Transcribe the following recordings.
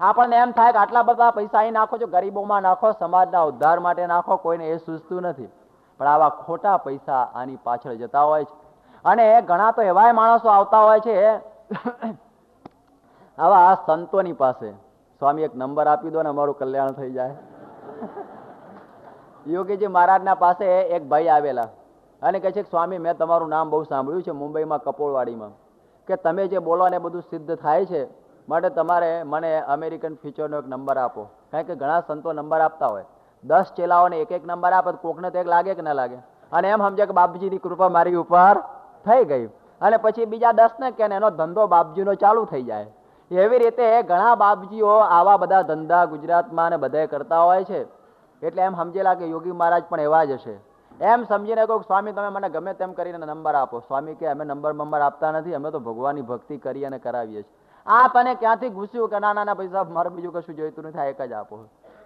આપણને એમ થાય કે આટલા બધા પૈસા અહીં નાખો છો, ગરીબોમાં નાખો, સમાજના ઉદ્ધાર માટે નાખો, કોઈને એ સૂઝતું નથી. પણ આવા ખોટા પૈસા આની પાછળ જતા હોય છે. અને ઘણા તો એવાય માણસો આવતા હોય છે આવા સંતોની પાસે, સ્વામી એક નંબર આપી દો ને અમારું કલ્યાણ થઈ જાય. યોગીજી મહારાજના પાસે એક ભાઈ આવેલા અને કહે છે કે સ્વામી મેં તમારું નામ બહુ સાંભળ્યું છે મુંબઈમાં કપોળવાડીમાં, કે તમે જે બોલો ને બધું સિદ્ધ થાય છે, માટે તમારે મને અમેરિકન ફીચરનો એક નંબર આપો. કારણ કે ઘણા સંતો નંબર આપતા હોય, 10 ચેલાઓને એક એક નંબર આપે, કોકને તો એક લાગે કે ના લાગે, અને એમ સમજે કે બાપજીની કૃપા મારી ઉપર થઈ ગઈ, અને પછી બીજા 10 ને કે એનો ધંધો બાપજીનો ચાલુ થઈ જાય. એવી રીતે ઘણા બાપજીઓ આવા બધા ધંધા ગુજરાતમાં ને બધે કરતા હોય છે. એટલે એમ સમજેલા કે યોગી મહારાજ પણ એવા જ હશે. એમ સમજીને કહું સ્વામી તમે મને ગમે તેમ કરીને નંબર આપો. સ્વામી કે અમે નંબર આપતા નથી, અમે તો ભગવાનની ભક્તિ કરી અને કરાવીએ છીએ. આ તને ક્યાંથી ઘૂસ્યું કે ના ના ભાઈ સાહેબ મારે બીજું કશું જોઈતું નથી, એક જ આપો.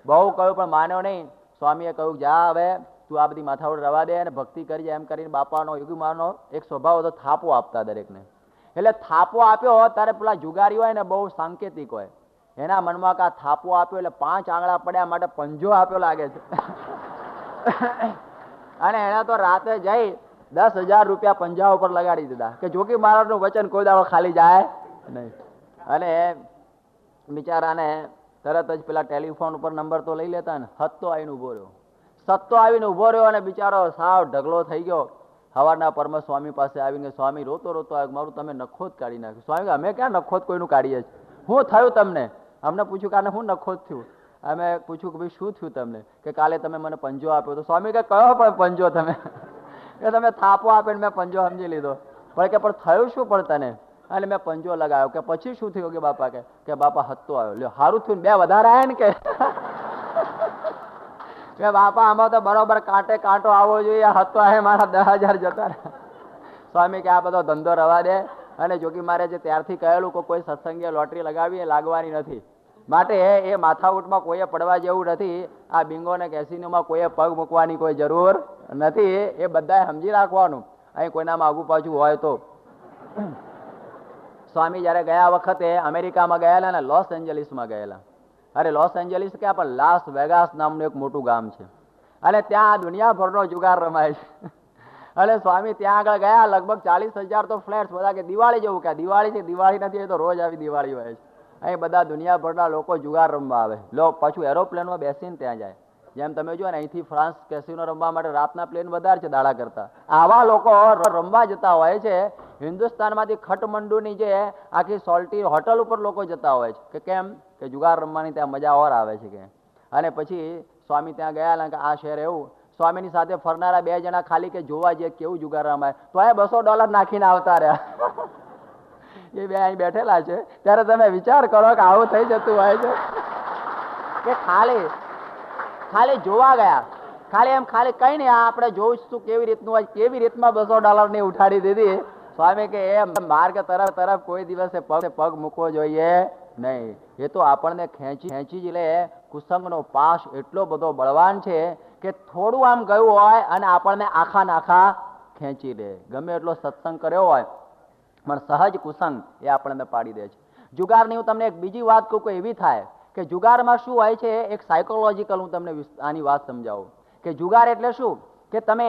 બહુ કહ્યું પણ માન્યો નહીં. સ્વામીએ કહ્યું જા હવે તું આ બધી માથાઓડ રવા દે અને ભક્તિ કરી. એમ કરીને બાપાનો યોગી મહારાજનો એક સ્વભાવ હતો, થાપો આપતા દરેકને. એટલે થાપો આપ્યો ત્યારે પેલા જુગારી હોય ને બહુ સાંકેતિક હોય, એના મનમાં કા થાપો આપ્યો એટલે 5 આંગળા પડ્યા માટે પંજો આપ્યો લાગે છે. અને એને તો રાતે જઈ 10,000 રૂપિયા પંજા ઉપર લગાડી દીધા કે જોગી મહારાજનું વચન કોઈ દાડો ખાલી જાય નહીં. અને બિચારાને તરત જ પેલા ટેલિફોન ઉપર નંબર તો લઈ લેતા ને, સત્તો આવીને ઉભો રહ્યો. સત્તો આવીને ઉભો રહ્યો અને બિચારો સાવ ઢગલો થઈ ગયો. સવારના પરમ સ્વામી પાસે આવીને સ્વામી રોતો રોતો આવ્યો, મારું તમે નખોદ કાઢી નાખ્યું. સ્વામી અમે ક્યાં નખોદ કોઈનું કાઢીએ છીએ, શું થયું તમને? અમને પૂછ્યું કે આને શું નખોદ થયું? અમે પૂછ્યું કે ભાઈ શું થયું તમને? કે કાલે તમે મને પંજો આપ્યો. તો સ્વામી કે કયો પણ પંજો તમે? કે તમે થાપો આપીને મેં પંજો સમજી લીધો. પણ કે પણ થયું શું પણ તને? અને મેં પંજો લગાવ્યો. કે પછી શું થયું? કે બાપા કે બાપા હત્તો આવ્યો. લ્યો સારું થયું, 2 વધારે આવ્યા ને કે બાપા આમાં તો બરોબર કાંટે કાંટો આવવો જોઈએ, હતો આવે મારા 10,000 જતા રહ્યા. સ્વામી કે આ બધો ધંધો રવા દે. અને જોગી મહારાજે ત્યારથી કહેલું કે કોઈ સત્સંગે લોટરી લગાવી એ લાગવાની નથી, માટે એ માથાઉટમાં કોઈએ પડવા જેવું નથી. આ બિંગો ને કેસિનોમાં કોઈએ પગ મૂકવાની કોઈ જરૂર નથી. એ બધાએ સમજી રાખવાનું, અહીં કોઈનામાં આગુ પાછું હોય તો. સ્વામી જયારે ગયા વખતે અમેરિકામાં ગયેલા ને લોસ એન્જલિસમાં ગયેલા. અરે લોસ એન્જલિસ ક્યાં પણ લાસ વેગાસ નામનું એક મોટું ગામ છે, અને ત્યાં દુનિયાભરનો જુગાર રમાય છે. અને સ્વામી ત્યાં આગળ ગયા, લગભગ 40,000 તો ફ્લેટ્સ, બધા કે દિવાળી જેવું. કે દિવાળી છે? દિવાળી નથી, એ તો રોજ આવી દિવાળી હોય છે. અહીં બધા દુનિયાભરના લોકો જુગાર રમવા આવે. લો પાછું એરોપ્લેનમાં બેસીને ત્યાં જાય. જેમ તમે જો ને અહીંથી ફ્રાન્સ કેસિનો રમવા માટે રાતના પ્લેન વધારે છે દાડા કરતા. આવા લોકો રમવા જતા હોય છે. હિન્દુસ્તાનમાંથી ખટમંડુની જે આખી સોલ્ટી હોટલ ઉપર લોકો જતા હોય છે. કે કેમ? કે જુગાર રમવાની ત્યાં મજા ઓર આવે છે કે. અને પછી સ્વામી ત્યાં ગયા કે આ શહેર એવું. સ્વામીની સાથે ફરનારા 2 જણા ખાલી કે જોવા જઈએ કેવું જુગાર રમાય, તો એ $200 નાખીને આવતા રહ્યા. એ 2 અહીં બેઠેલા છે. ત્યારે તમે વિચાર કરો કે આવું થઈ જતું હોય છે કે ખાલી જોવા ગયા, ખાલી એમ ખાલી કઈ નહીં, આપણે જોઈશું કેવી રીતનું હોય, કેવી રીતમાં $200 ની ઉઠાડી દીધી. સ્વામી કે એ માર્ગ તરફ કોઈ દિવસે પગ મૂકવો જોઈએ નહીં. એ તો આપણને ખેંચી જ લે. કુસંગનો પાશ એટલો બધો બળવાન છે કે થોડું આમ ગયું હોય અને આપણને આખા ખેંચી લે. ગમે એટલો સત્સંગ કર્યો હોય પણ સહજ કુસંગ એ આપણને પાડી દે છે. જુગારની હું તમને એક બીજી વાત કહું કે એવી થાય કે જુગારમાં શું હોય છે, એક સાયકોલોજીકલ હું તમને આની વાત સમજાવું કે જુગાર એટલે શું કે તમે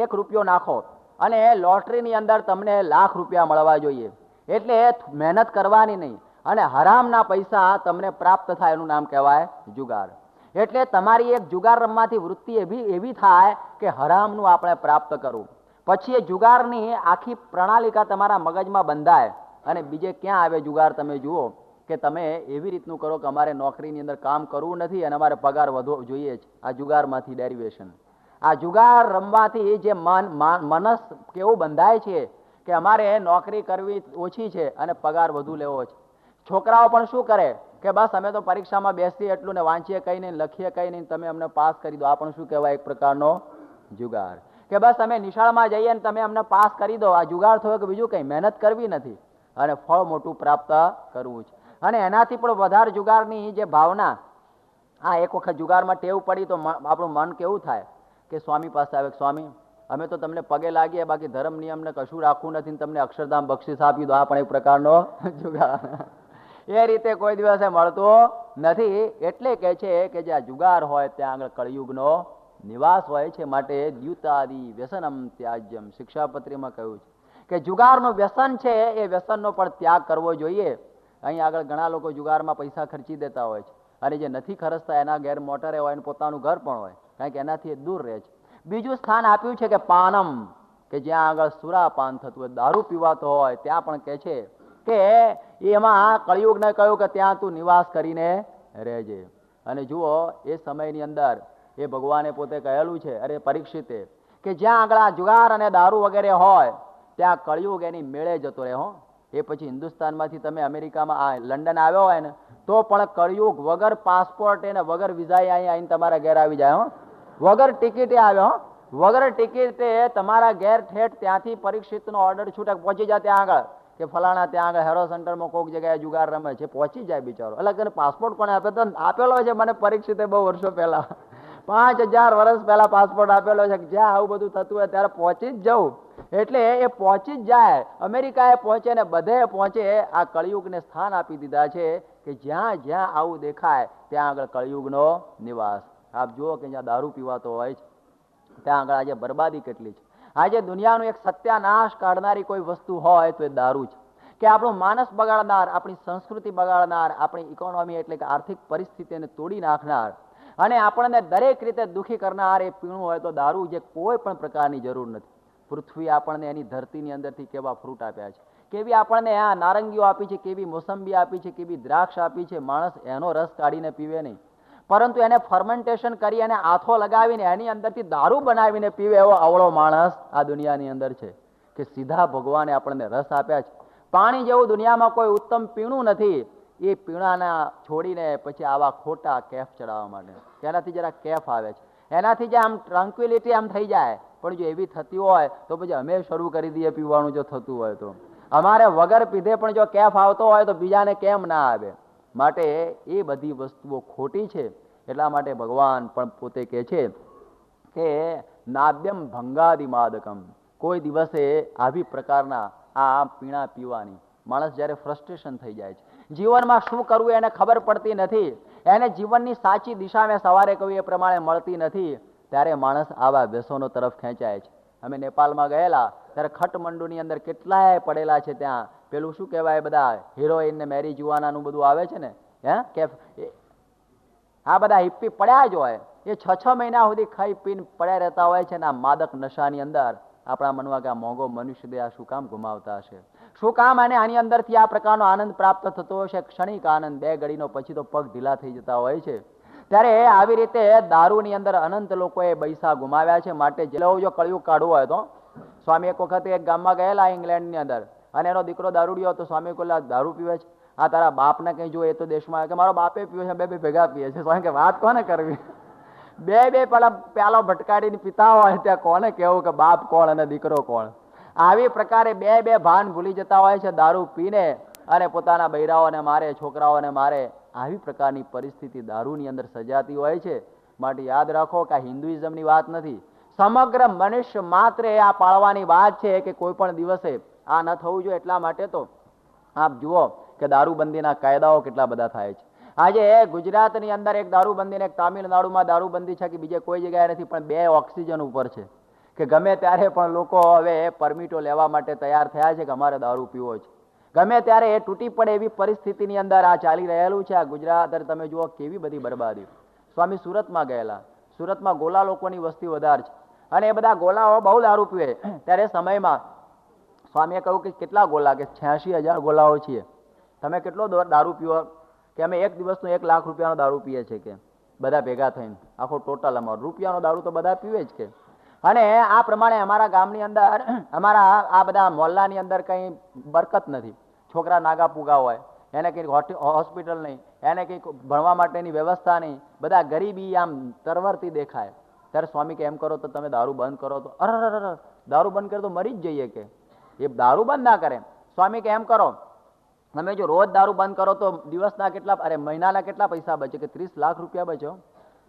એક રૂપિયો નાખો અને લોટરીની અંદર તમને લાખ રૂપિયા મળવા જોઈએ. એટલે મહેનત કરવાની નહીં અને હરામના પૈસા તમને પ્રાપ્ત થાય, એનું નામ કહેવાય જુગાર. એટલે તમારી એક જુગાર રમવાથી વૃત્તિ એવી થાય કે હરામનું આપણે પ્રાપ્ત કરવું. પછી એ જુગારની આખી પ્રણાલિકા તમારા મગજમાં બંધાય. અને બીજે ક્યાં આવે જુગાર? તમે જુઓ કે તમે એવી રીતનું કરો કે અમારે નોકરીની અંદર કામ કરવું નથી અને અમારે પગાર વધવો જોઈએ જ. આ જુગારમાંથી ડેરિવેશન. આ જુગાર રમવાથી જે મનસ કેવું બંધાય છે કે અમારે નોકરી કરવી ઓછી છે અને પગાર વધુ લેવો છે. છોકરાઓ પણ શું કરે કે બસ અમે તો પરીક્ષામાં બેસીએ એટલું ને વાંચીએ કંઈ નહીં, લખીએ કંઈ નહીં, તમે અમને પાસ કરી દો. આ પણ શું કહેવાય? એક પ્રકારનો જુગાર. કે બસ અમે નિશાળમાં જઈએ ને તમે અમને પાસ કરી દો. આ જુગાર થયો કે બીજું કંઈ? મહેનત કરવી નથી અને ફળ મોટું પ્રાપ્ત કરવું છે. અને એનાથી પણ વધારે જુગારની જે ભાવના, આ એક વખત જુગારમાં ટેવ પડી તો આપણું મન કેવું થાય કે સ્વામી પાસે આવે, સ્વામી અમે તો તમને પગે લાગીએ, બાકી ધર્મ નિયમને કશું રાખવું નથી, તમને અક્ષરધામ બક્ષિસ આપી દો. આ પણ એક પ્રકારનો જુગાર. એ રીતે કોઈ દિવસે મળતો નથી. એટલે કે છે કે જ્યાં જુગાર હોય ત્યાં આગળ કળિયુગનો નિવાસ હોય છે. માટે દ્યુતાદિ વ્યસનમ ત્યાજ્યમ શિક્ષાપત્રીમાં કહ્યું છે કે જુગારનું વ્યસન છે એ વ્યસનનો પણ ત્યાગ કરવો જોઈએ. અહીં આગળ ઘણા લોકો જુગારમાં પૈસા ખર્ચી દેતા હોય છે, અને જે નથી ખર્ચતા એના ઘેર મોટરે હોય અને પોતાનું ઘર પણ હોય, કારણ કે એનાથી એ દૂર રહે છે. બીજું સ્થાન આપ્યું છે કે પાનમ, કે જ્યાં આગળ સુરાપાન થતું હોય, દારૂ પીવાતો હોય, ત્યાં પણ કે છે કે એમાં કળિયુગને કહ્યું કે ત્યાં તું નિવાસ કરીને રહેજે. અને જુઓ એ સમયની અંદર એ ભગવાને પોતે કહેલું છે, અરે પરીક્ષિતે, કે જ્યાં આગળ આ જુગાર અને દારૂ વગેરે હોય ત્યાં કળિયુગ એની મેળે જતો રહે. હો, એ પછી હિન્દુસ્તાનમાંથી તમે અમેરિકામાં લંડન આવ્યો હોય ને તો પણ કળિયુગ વગર પાસપોર્ટ એને વગર વિઝાએ અહીં આવીને તમારા ઘેર આવી જાય. હો, વગર ટિકિટે આવ્યો. વગર ટિકિટે તમારા ઘેર ઠેઠ ત્યાંથી પરીક્ષિતનો ઓર્ડર છૂટક પહોંચી જાય ત્યાં આગળ, કે ફલાણા ત્યાં આગળ હેરો સેન્ટરમાં કોઈક જગ્યાએ જુગાર રમે છે, પહોંચી જાય બિચારો. એટલે કે પાસપોર્ટ કોને આપે? તો આપેલો છે મને પરીક્ષિતે બહુ વર્ષો પહેલા, 5000 વર્ષ પહેલા પાસપોર્ટ આપેલો છે કે જ્યાં આવું બધું થતું હોય ત્યારે પહોંચી જ જવું. એટલે એ પહોંચી જ જાય. અમેરિકાએ પહોંચે ને બધે પહોંચે. આ કળિયુગને સ્થાન આપી દીધા છે કે જ્યાં જ્યાં આવું દેખાય ત્યાં આગળ કળિયુગનો નિવાસ. આપ જુઓ કે જ્યાં દારૂ પીવાતો હોય છે ત્યાં આગળ આજે બરબાદી કેટલી છે. આજે દુનિયાનું એક સત્યાનાશ કાઢનારી કોઈ વસ્તુ હોય તો એ દારૂ છે, કે આપણું માનસ બગાડનાર, આપણી સંસ્કૃતિ બગાડનાર, આપણી ઇકોનોમી એટલે કે આર્થિક પરિસ્થિતિને તોડી નાખનાર અને આપણને દરેક રીતે દુઃખી કરનાર એ પીણું હોય તો દારૂ, જે કોઈ પણ પ્રકારની જરૂર નથી. પૃથ્વી આપણને એની ધરતીની અંદરથી કેવા ફ્રૂટ આપ્યા છે, કેવી આપણને આ નારંગીઓ આપી છે, કેવી મોસંબી આપી છે, કેવી દ્રાક્ષ આપી છે. માણસ એનો રસ કાઢીને પીવે નહીં, પરંતુ એને ફર્મેન્ટેશન કરી અને આથો લગાવીને એની અંદરથી દારૂ બનાવીને પીવે એવો અવળો માણસ આ દુનિયાની અંદર છે. કે સીધા ભગવાને આપણને રસ આપ્યા છે. પાણી જેવું દુનિયામાં કોઈ ઉત્તમ પીણું નથી. એ પીણાના છોડીને પછી આવા ખોટા કેફ ચડાવવા માટે, એનાથી જરા કેફ આવે છે, એનાથી જે આમ ટ્રાન્ક્વિલિટી આમ થઈ જાય. પણ જો એવી થતી હોય તો પછી અમે શરૂ કરી દઈએ પીવાનું. જો થતું હોય તો અમારે વગર પીધે પણ જો કેફ આવતો હોય તો બીજાને કેમ ના આવે? માટે એ બધી વસ્તુઓ ખોટી છે. એટલા માટે ભગવાન પણ પોતે કહે છે કે નાદ્યમ ભંગાદિ માદકમ, કોઈ દિવસે આવી પ્રકારના આ પીણા પીવાની. માણસ જ્યારે ફ્રસ્ટ્રેશન થઈ જાય છે, જીવનમાં શું કરવું એને ખબર પડતી નથી, એને જીવનની સાચી દિશા મેં સવારે કહ્યું એ પ્રમાણે મળતી નથી, ત્યારે માણસ આવા વ્યસનો તરફ ખેંચાય છે. અમે નેપાળમાં ગયેલા ત્યારે ખટમંડુની અંદર કેટલાય પડેલા છે. ત્યાં પેલું શું કહેવાય, બધા હિરોઈન ને મેરી જુવાનાનું બધું આવે છે ને, કે આ બધા હિપ્પી પડ્યા જ હોય. એ 6 મહિના સુધી ખાઈ પીને પડ્યા રહેતા હોય છે ને આ માદક નશાની અંદર. આપણા મનમાં કે આ મોંઘો મનુષ્ય દે આ શું કામ ગુમાવતા હશે? શું કામ અને આની અંદરથી આ પ્રકારનો આનંદ પ્રાપ્ત થતો હશે? ક્ષણિક આનંદ, 2 ઘડીનો, પછી તો પગ ઢીલા થઈ જતા હોય છે. ત્યારે આવી રીતે દારૂની અંદર અનંત લોકોએ પૈસા ગુમાવ્યા છે. માટે જો કળિયુગ કાઢવું હોય તો સ્વામી એક વખત એક ગામમાં ગયેલા ઇંગ્લેન્ડની અંદર, અને એનો દીકરો દારૂડિયો હતો. સ્વામી કોઈ દારૂ પીવે છે, આ તારા બાપને કઈ જો, એ તો દેશમાં કે મારો બાપે પીવે છે, બે ભેગા પીએ છે. સ્વામી કે વાત કોને કરવી? બે પેલા પ્યાલો ભટકાડીને પીતા હોય ત્યાં કોને કેવું કે બાપ કોણ અને દીકરો કોણ? આવી પ્રકારે બે ભાન ભૂલી જતા હોય છે દારૂ પીને, અને પોતાના બૈરાઓને મારે, છોકરાઓને મારે. આવી પ્રકારની પરિસ્થિતિ દારૂની અંદર સર્જાતી હોય છે. માટે યાદ રાખો કે આ હિન્દુઇઝમની વાત નથી, સમગ્ર મનુષ્ય માત્ર આ પાળવાની વાત છે કે કોઈ પણ દિવસે આ ન થવું જોઈએ. એટલા માટે તો આપ જુઓ કે દારૂબંધીના કાયદાઓ કેટલા બધા થાય છે. આજે ગુજરાતની અંદર એક દારૂબંધી, એક તામિલનાડુમાં દારૂબંધી છે કે બીજે કોઈ જગ્યાએ નથી, પણ 2 ઓક્સિજન ઉપર છે કે ગમે ત્યારે પણ લોકો હવે પરમિટો લેવા માટે તૈયાર થયા છે કે અમારે દારૂ પીવો છે. ગમે ત્યારે એ તૂટી પડે એવી પરિસ્થિતિની અંદર આ ચાલી રહેલું છે. આ ગુજરાત તમે જુઓ કેવી બધી બરબાદી. સ્વામી સુરતમાં ગયેલા, સુરતમાં ગોલા લોકોની વસ્તી વધારે છે, અને એ બધા ગોલાઓ બહુ દારૂ પીવે. ત્યારે સમયમાં સ્વામીએ કહ્યું કે કેટલા ગોલા? કે 86,000 ગોલાઓ છીએ. તમે કેટલો દારૂ પીવો? કે અમે એક દિવસનો 1 લાખ રૂપિયાનો દારૂ પીએ છીએ, કે બધા ભેગા થઈને આખો ટોટલ અમારો રૂપિયાનો દારૂ તો બધા પીવે જ કે. અને આ પ્રમાણે અમારા ગામની અંદર, અમારા આ બધા મોહલ્લાની અંદર કંઈ બરકત નથી. છોકરા નાગા પૂગા હોય, એને કંઈક હોસ્પિટલ નહીં, એને કંઈક ભણવા માટેની વ્યવસ્થા નહીં, બધા ગરીબી આમ તરવરતી દેખાય. ત્યારે સ્વામી કે એમ કરો તો તમે દારૂ બંધ કરો તો, અરે દારૂ બંધ કરે તો મરી જ જઈએ. કે એ દારૂ બંધ ના કરે. સ્વામી કે એમ કરો, તમે જો રોજ દારૂ બંધ કરો તો દિવસના કેટલા, મહિનાના કેટલા પૈસા બચે? કે 30 લાખ રૂપિયા બચો.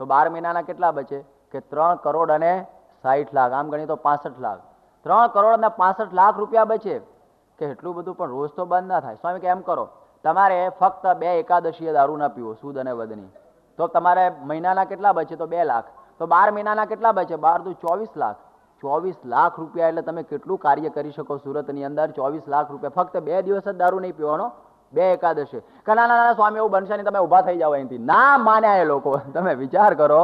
તો 12 મહિનાના કેટલા બચે? કે 3 કરોડ અને 60 લાખ. આમ ગણી તો 65 લાખ. 3 કરોડ અને 65 લાખ રૂપિયા બચે. કે એટલું બધું પણ રોજ તો બંધ ના થાય. સ્વામી કે એમ કરો, તમારે ફક્ત 2 એકાદશીએ દારૂ ના પીવો, સૂદ અને વધની, તો તમારે મહિનાના કેટલા બચે? તો 2 લાખ. તો 12 મહિનાના કેટલા બચે? 12 દુ 24 લાખ. 24 લાખ રૂપિયા એટલે તમે કેટલું કાર્ય કરી શકો સુરતની અંદર? 24 લાખ રૂપિયા ફક્ત 2 દિવસ જ દારૂ નહીં પીવાનો, 2 એકાદશી. ના ના સ્વામી એવું બનશે નહીં, તમે ઊભા થઈ જાઓ અહીંથી. ના માન્યા એ લોકો. તમે વિચાર કરો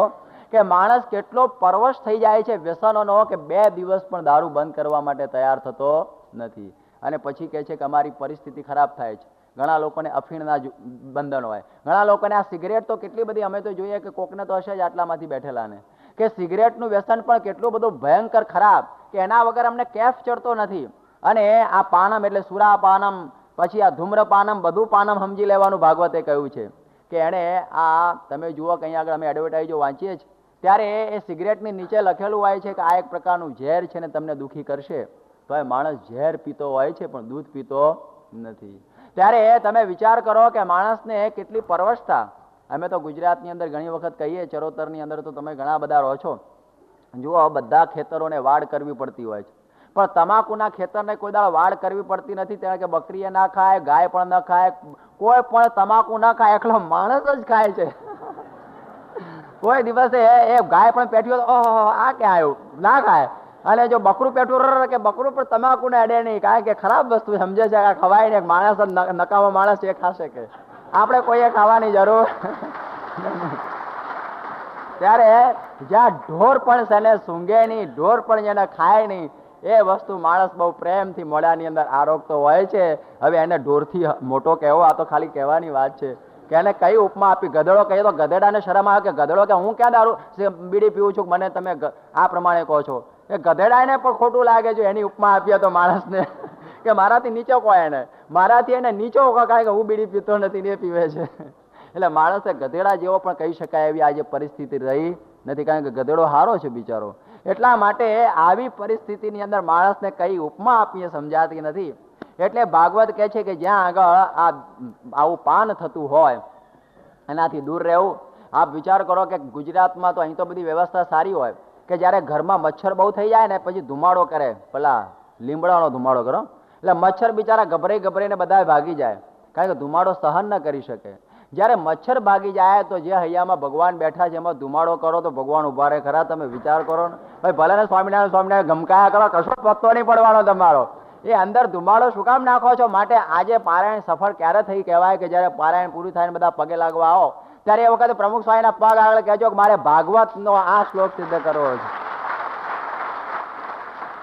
કે માણસ કેટલો પરવશ થઈ જાય છે વ્યસનોનો કે 2 દિવસ પણ દારૂ બંધ કરવા માટે તૈયાર થતો નથી. અને પછી કહે છે કે અમારી પરિસ્થિતિ ખરાબ થાય છે. ઘણા લોકોને અફીણના બંધન હોય, ઘણા લોકોને આ સિગરેટ તો કેટલી બધી, અમે તો જોઈએ કે કોકને તો હશે જ આટલામાંથી બેઠેલાને, કે સિગરેટનું વ્યસન પણ કેટલું બધું ભયંકર ખરાબ કે એના વગર અમને કેફ ચડતો નથી. અને આ પાનમ એટલે સુરા પાનમ, પછી આ ધૂમ્રપાનમ, બધું પાનમ સમજી લેવાનું ભાગવતે કહ્યું છે. કે એણે આ તમે જુઓ કે અહીંયા આગળ અમે એડવર્ટાઇઝો વાંચીએ છીએ ત્યારે એ સિગરેટની નીચે લખેલું હોય છે કે આ એક પ્રકારનું ઝેર છે ને તમને દુઃખી કરશે. તો એ માણસ ઝેર પીતો હોય છે પણ દૂધ પીતો નથી. ત્યારે તમે વિચાર કરો કે માણસને કેટલી પરવશતા. અમે તો ગુજરાતની અંદર ઘણી વખત કહીએ, ચરોતરની અંદર તો તમે ઘણા બધા રહો છો, જુઓ બધા ખેતરોને વાડ કરવી પડતી હોય છે, પણ તમાકુના ખેતરને કોઈ દાડો વાડ કરવી પડતી નથી. કારણ કે બકરીએ ના ખાય, ગાય પણ ન ખાય, કોઈ પણ તમાકુ ના ખાય, એકલો માણસ જ ખાય છે. કોઈ દિવસે એ ગાય પણ પેઠ્યો તો ઓહો આ ક્યાં આવ્યું, ના ખાય. અને જો બકરું પેઠું કે બકરું પણ તમાકુ ને અડે નહીં, કારણ કે ખરાબ વસ્તુ સમજે છે કે ખવાય ને, માણસ નકામો માણસ એ ખાશે કે આપણે કોઈએ ખાવાની જરૂર. ત્યારે જ્યાં ઢોર પણ છે ને સૂંઘે નહીં, ઢોર પણ જેને ખાય નહીં, એ વસ્તુ માણસ બહુ પ્રેમથી મોઢાની અંદર આરોગતો હોય છે. હવે એને ઢોરથી મોટો કહેવો આ તો ખાલી કહેવાની વાત છે. કે એને કઈ ઉપમા આપી? ગધેડો કહીએ તો ગધેડાને શરમ આવે કે ગધેડો કે હું ક્યાં દારૂ બીડી પીવું છું, મને તમે આ પ્રમાણે કહો છો. એ ગધેડાને પણ ખોટું લાગે છે એની ઉપમા આપીએ તો માણસને, કે મારાથી નીચો કહો એને, મારાથી એને નીચો કારણ કે હું બીડી પીતો નથી ને પીવે છે. એટલે માણસે ગધેડા જેવો પણ કહી શકાય એવી આજે પરિસ્થિતિ રહી નથી, કારણ કે ગધેડો હારો છે બિચારો. એટલા માટે આવી પરિસ્થિતિની અંદર માણસને કઈ ઉપમા આપીએ સમજાતી નથી. એટલે ભાગવત કહે છે કે જ્યાં આગળ આવું પાન થતું હોય એનાથી દૂર રહેવું. આપ વિચાર કરો કે ગુજરાતમાં તો અહીં તો બધી વ્યવસ્થા સારી હોય કે જ્યારે ઘરમાં મચ્છર બહુ થઈ જાય ને પછી ધુમાડો કરે, પેલા લીમડાનો ધુમાડો કરો, એટલે મચ્છર બિચારા ગભરાઈને બધા ભાગી જાય, કારણ કે ધુમાડો સહન ન કરી શકે. જ્યારે મચ્છર ભાગી જાય તો જે હૈયામાં ભગવાન બેઠા છે એમાં ધુમાડો કરો તો ભગવાન ઉભા રહે ખરા? તમે વિચાર કરો ને ભાઈ, ભલે ને સ્વામિનારાયણ ગમકાયા કરો, કશો પત્તો નહીં પડવાનો તમારો. એ અંદર ધુમાડો શું કામ નાખો છો? માટે આજે પારાયણ સફળ ક્યારે થઈ કહેવાય કે જ્યારે પારાયણ પૂરું થાય ને બધા પગે લાગવા આવો ત્યારે એ વખતે પ્રમુખ સ્વામીના પગ આગળ કહેજો કે મારે ભાગવતનો આ શ્લોક સિદ્ધ કરવો છે,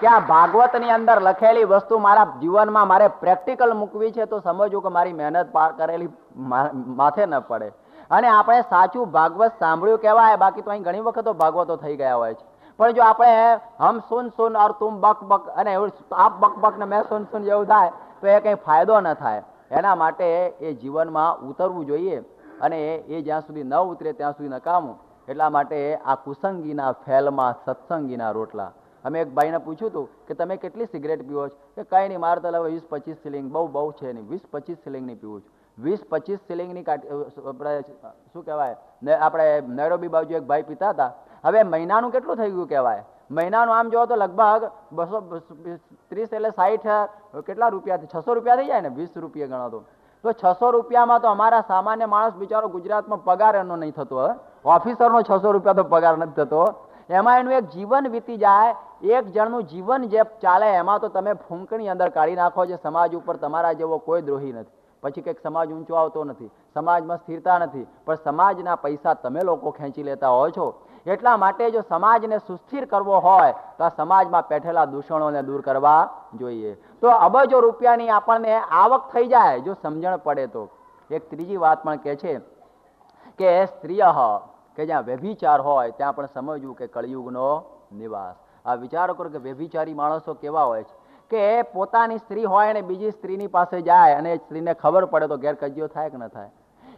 કે આ ભાગવતની અંદર લખેલી વસ્તુ મારા જીવનમાં મારે પ્રેક્ટિકલ મૂકવી છે, તો સમજવું કે મારી મહેનત કરેલી માથે ન પડે. અને આપણે સાચું ભાગવત સાંભળ્યું કહેવાય. બાકી તો અહીં ઘણી વખતો ભાગવતો થઈ ગયા હોય છે, પણ જો આપણે હમ સુન સુન ઓર તુમ બક બક અને એવું આપ બક બક ને મેં સુન સુન જેવું થાય તો એ કંઈ ફાયદો ન થાય. એના માટે એ જીવનમાં ઉતરવું જોઈએ, અને એ જ્યાં સુધી ન ઉતરે ત્યાં સુધી નકામું. એટલા માટે આ કુસંગીના ફેલમાં સત્સંગીના રોટલા. અમે એક ભાઈને પૂછ્યું હતું કે તમે કેટલી સિગરેટ પીવો છો? કે કંઈ નહીં, મારે તો 20-25 સિલિંગ બહુ છે નહીં, 20-25 સિલિંગની પીવું છું. 20-25 સિલિંગની શું કહેવાય, આપણે નૈરોબી બાજુ એક ભાઈ પીતા હતા. હવે મહિનાનું કેટલું થઈ ગયું કહેવાય? મહિનાનું આમ જોવો તો લગભગ 230 એટલે 60 કેટલા રૂપિયા, 600 રૂપિયા થઈ જાય ને, 20 રૂપિયા ગણો તો 600 રૂપિયામાં તો અમારા સામાન્ય માણસ બિચારો ગુજરાતમાં પગાર એનો નહીં થતો. ઓફિસરનો 600 રૂપિયા તો પગાર નથી થતો. એમાં એનું એક જીવન વીતી જાય. એક જણનું જીવન જે ચાલે એમાં તો તમે ફૂંકણી અંદર કાઢી નાખો છે. સમાજ ઉપર તમારા જેવો કોઈ દ્રોહી નથી. પછી કંઈક સમાજ ઊંચો આવતો નથી, સમાજમાં સ્થિરતા નથી, પણ સમાજના પૈસા તમે લોકો ખેંચી લેતા હો છો. એટલા માટે જો સમાજને સુસ્થિર કરવો હોય તો આ સમાજમાં પેઠેલા દૂષણોને દૂર કરવા જોઈએ. તો અબજો રૂપિયાની આપણને આવક થઈ જાય જો સમજણ પડે તો. એક ત્રીજી વાત પણ કહે છે કે સ્ત્રીય કે જ્યાં વ્યભિચાર હોય ત્યાં પણ સમજવું કે કળિયુગનો નિવાસ. આ વિચારો કરો કે વ્યભિચારી માણસો કેવા હોય છે કે પોતાની સ્ત્રી હોય અને બીજી સ્ત્રીની પાસે જાય અને સ્ત્રીને ખબર પડે તો ગેરકજ્યો થાય કે ન થાય.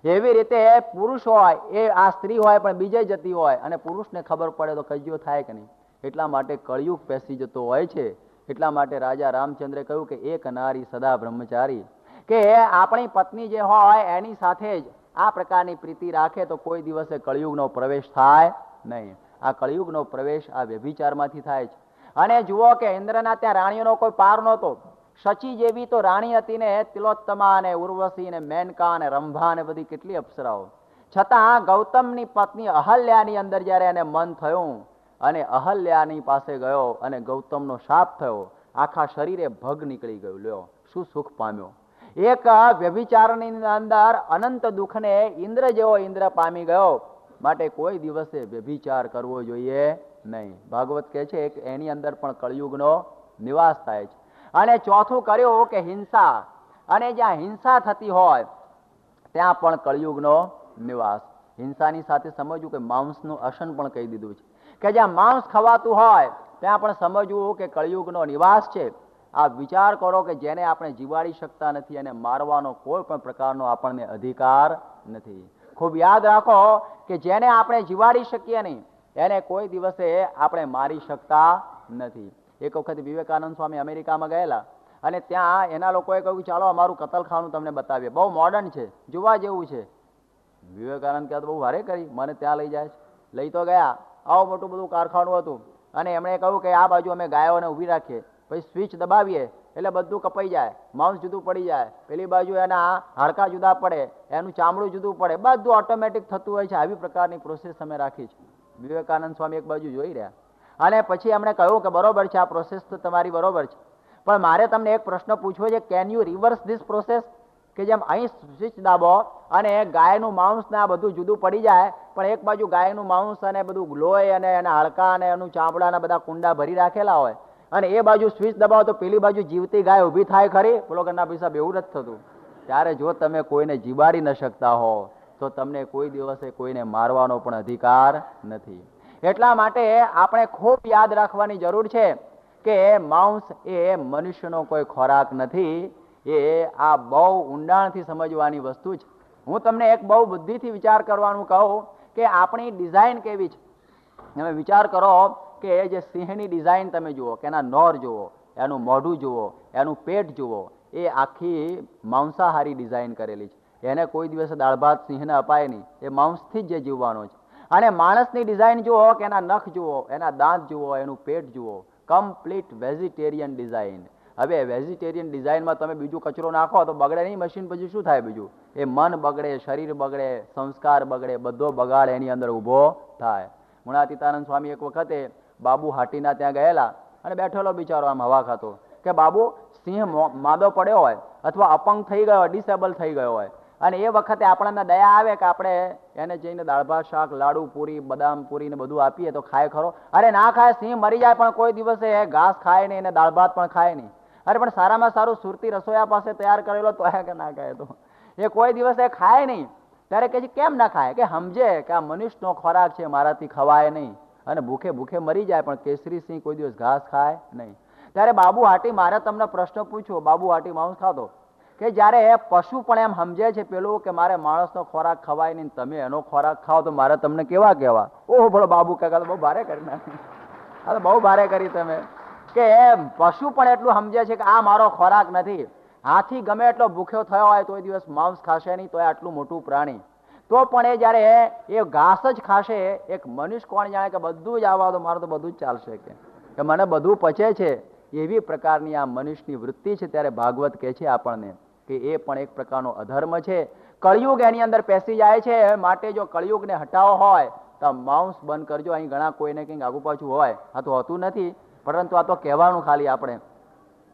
એવી રીતે પુરુષ હોય એ આ સ્ત્રી હોય પણ બીજે જતી હોય અને પુરુષને ખબર પડે તો કજ્યો થાય કે નહીં. એટલા માટે કળિયુગ પેસી જતો હોય છે. એટલા માટે રાજા રામચંદ્રે કહ્યું કે એક નારી સદા બ્રહ્મચારી, કે આપણી પત્ની જે હોય એની સાથે જ આ પ્રકારની પ્રીતિ રાખે તો કોઈ દિવસે કળિયુગનો પ્રવેશ થાય નહીં. આ કળિયુગનો પ્રવેશ આ વ્યભિચારમાંથી થાય છે. અને જુઓ કે ઇન્દ્રના ત્યાં રાણીઓનો કોઈ પાર નહોતો. શચી જેવી તો રાણી હતી ને, તિલોત્તમા અને ઉર્વશી ને મેનકા અને રંભા ને બધી કેટલી અપ્સરાઓ. છતાં ગૌતમની પત્ની અહલ્યાની અંદર જ્યારે એને મન થયું અને અહલ્યાની પાસે ગયો અને ગૌતમનો શાપ થયો, આખા શરીરે ભગ નીકળી ગયું. લ્યો શું સુખ પામ્યો. એક વ્યભિચારની અંદર અનંત દુઃખને ઇન્દ્ર જેવો ઇન્દ્ર પામી ગયો. માટે કોઈ દિવસે વ્યભિચાર કરવો જોઈએ નહીં. ભાગવત કહે છે કે એની અંદર પણ કળિયુગનો નિવાસ થાય છે. અને ચોથું કર્યું કે હિંસા, અને જ્યાં હિંસા થતી હોય ત્યાં પણ કળિયુગનો નિવાસ. હિંસાની સાથે સમજવું કે માંસનું અશન પણ કહી દીધું છે કે જ્યાં માંસ ખવાતું હોય ત્યાં પણ સમજવું કે કળિયુગનો નિવાસ છે. આ વિચાર કરો કે જેને આપણે જીવાડી શકતા નથી અને મારવાનો કોઈ પણ પ્રકારનો આપણને અધિકાર નથી. ખૂબ યાદ રાખો કે જેને આપણે જીવાડી શકીએ નહીં એને કોઈ દિવસે આપણે મારી શકતા નથી. એક વખત વિવેકાનંદ સ્વામી અમેરિકામાં ગયેલા અને ત્યાં એના લોકોએ કહ્યું ચાલો અમારું કતલખાનું તમને બતાવીએ, બહુ મોડર્ન છે, જોવા જેવું છે. વિવેકાનંદ કહે બહુ ભારે કરી, મને ત્યાં લઈ જાય છે. લઈ તો ગયા, આવું મોટું બધું કારખાનું હતું અને એમણે કહ્યું કે આ બાજુ અમે ગાયોને ઊભી રાખીએ, પછી સ્વિચ દબાવીએ એટલે બધું કપાઈ જાય, માંસ જુદું પડી જાય, પેલી બાજુ એના હાડકા જુદા પડે, એનું ચામડું જુદું પડે, બધું ઓટોમેટિક થતું હોય છે. આવી પ્રકારની પ્રોસેસ અમે રાખી છે. વિવેકાનંદ સ્વામી એક બાજુ જોઈ રહ્યા અને પછી એમણે કહ્યું કે બરોબર છે, આ પ્રોસેસ તો તમારી બરોબર છે, પણ મારે તમને એક પ્રશ્ન પૂછવો છે, can you reverse this process? કે જેમ અહીં સ્વિચ દાબો અને ગાયનું માંસ ને આ બધું જુદું પડી જાય, પણ એક બાજુ ગાયનું માંસ અને બધું લોહી અને એના હાડકા અને એનું ચામડાના બધા કુંડા ભરી રાખેલા હોય અને એ બાજુ સ્વિચ દબાવો તો પેલી બાજુ જીવતી ગાય ઊભી થાય ખરી? બોલો કે ના પૈસા એવું નથી થતું. ત્યારે જો તમે કોઈને જીવાડી ન શકતા હો તો તમને કોઈ દિવસે કોઈને મારવાનો પણ અધિકાર નથી. એટલા માટે આપણે ખૂબ યાદ રાખવાની જરૂર છે કે માંસ એ મનુષ્યનો કોઈ ખોરાક નથી. એ આ બહુ ઊંડાણથી સમજવાની વસ્તુ છે. હું તમને એક બહુ બુદ્ધિથી વિચાર કરવાનું કહું કે આપણી ડિઝાઇન કેવી છે. તમે વિચાર કરો કે જે સિંહની ડિઝાઇન તમે જુઓ, કે એના નોર જુઓ, એનું મોઢું જુઓ, એનું પેટ જુઓ, એ આખી માંસાહારી ડિઝાઇન કરેલી છે. એને કોઈ દિવસે દાળ ભાત સિંહને અપાય નહીં, એ માંસથી જ જે જીવવાનો છે. અને માણસની ડિઝાઇન જુઓ કે એના નખ જુઓ, એના દાંત જુઓ, એનું પેટ જુઓ, કમ્પ્લીટ વેજીટેરિયન ડિઝાઇન. હવે વેજીટેરિયન ડિઝાઇનમાં તમે બીજું કચરો નાખો તો બગડે નહીં મશીન, પછી શું થાય બીજું? એ મન બગડે, શરીર બગડે, સંસ્કાર બગડે, બધો બગાડ એની અંદર ઊભો થાય. ગુણાતીતાનંદ સ્વામી એક વખતે બાબુ હાટીના ત્યાં ગયેલા અને બેઠેલો બિચારો આમ હવા ખાતો કે બાબુ સિંહ માદો પડ્યો હોય અથવા અપંગ થઈ ગયો, ડિસેબલ થઈ ગયો હોય અને એ વખતે આપણને દયા આવે કે આપણે એને જઈને દાળ ભાત શાક લાડુ પૂરી બદામ પૂરી ને બધું આપીએ તો ખાય ખરો? અરે ના ખાય, સિંહ મરી જાય પણ કોઈ દિવસે ઘાસ ખાય નહીં અને દાળ ભાત પણ ખાય નહીં. અરે પણ સારામાં સારું સુરતી રસોયા પાસે તૈયાર કરેલો તો કે ના ખાય, તો એ કોઈ દિવસે ખાય નહીં. ત્યારે કે કેમ ના ખાય? કે સમજે કે આ મનુષ્યનો ખોરાક છે, મારાથી ખવાય નહીં અને ભૂખે ભૂખે મરી જાય, પણ કેસરી સિંહ કોઈ દિવસ ઘાસ ખાય નહીં. ત્યારે બાબુ હાટી મારે તમને પ્રશ્ન પૂછ્યો, બાબુ હાટી માંસ ખાતો કે જ્યારે પશુ પણ એમ સમજે છે પેલું કે મારે માણસનો ખોરાક ખવાય નહીં, તમે એનો ખોરાક ખાઓ તો મારે તમને કેવા કહેવા? ઓહો બોલો બાબુ કાકા તો બહુ ભારે કરી નાખી, આ તો બહુ ભારે કરી તમે. કે પશુ પણ એટલું સમજે છે કે આ મારો ખોરાક નથી. હાથી ગમે એટલો ભૂખ્યો થયો હોય તો દિવસ માંસ ખાશે નહીં, તો એ આટલું મોટું પ્રાણી તો પણ એ જ્યારે એ ઘાસ જ ખાશે. એક મનુષ્ય કોણ જાણે કે બધું જ આવવા દો, મારું તો બધું જ ચાલશે, કે મને બધું પચે છે. એવી પ્રકારની આ મનુષ્યની વૃત્તિ છે. ત્યારે ભાગવત કહે છે આપણને કે એ પણ એક પ્રકારનો અધર્મ છે. કળિયુગ એની અંદર પેસી જાય છે. માટે જો કળિયુગને હટાવો હોય તો માંસ બંધ કરજો. અહીં ઘણા કોઈને કંઈક આગુ પાછું હોય, આ તો હોતું નથી, પરંતુ આ તો કહેવાનું ખાલી આપણે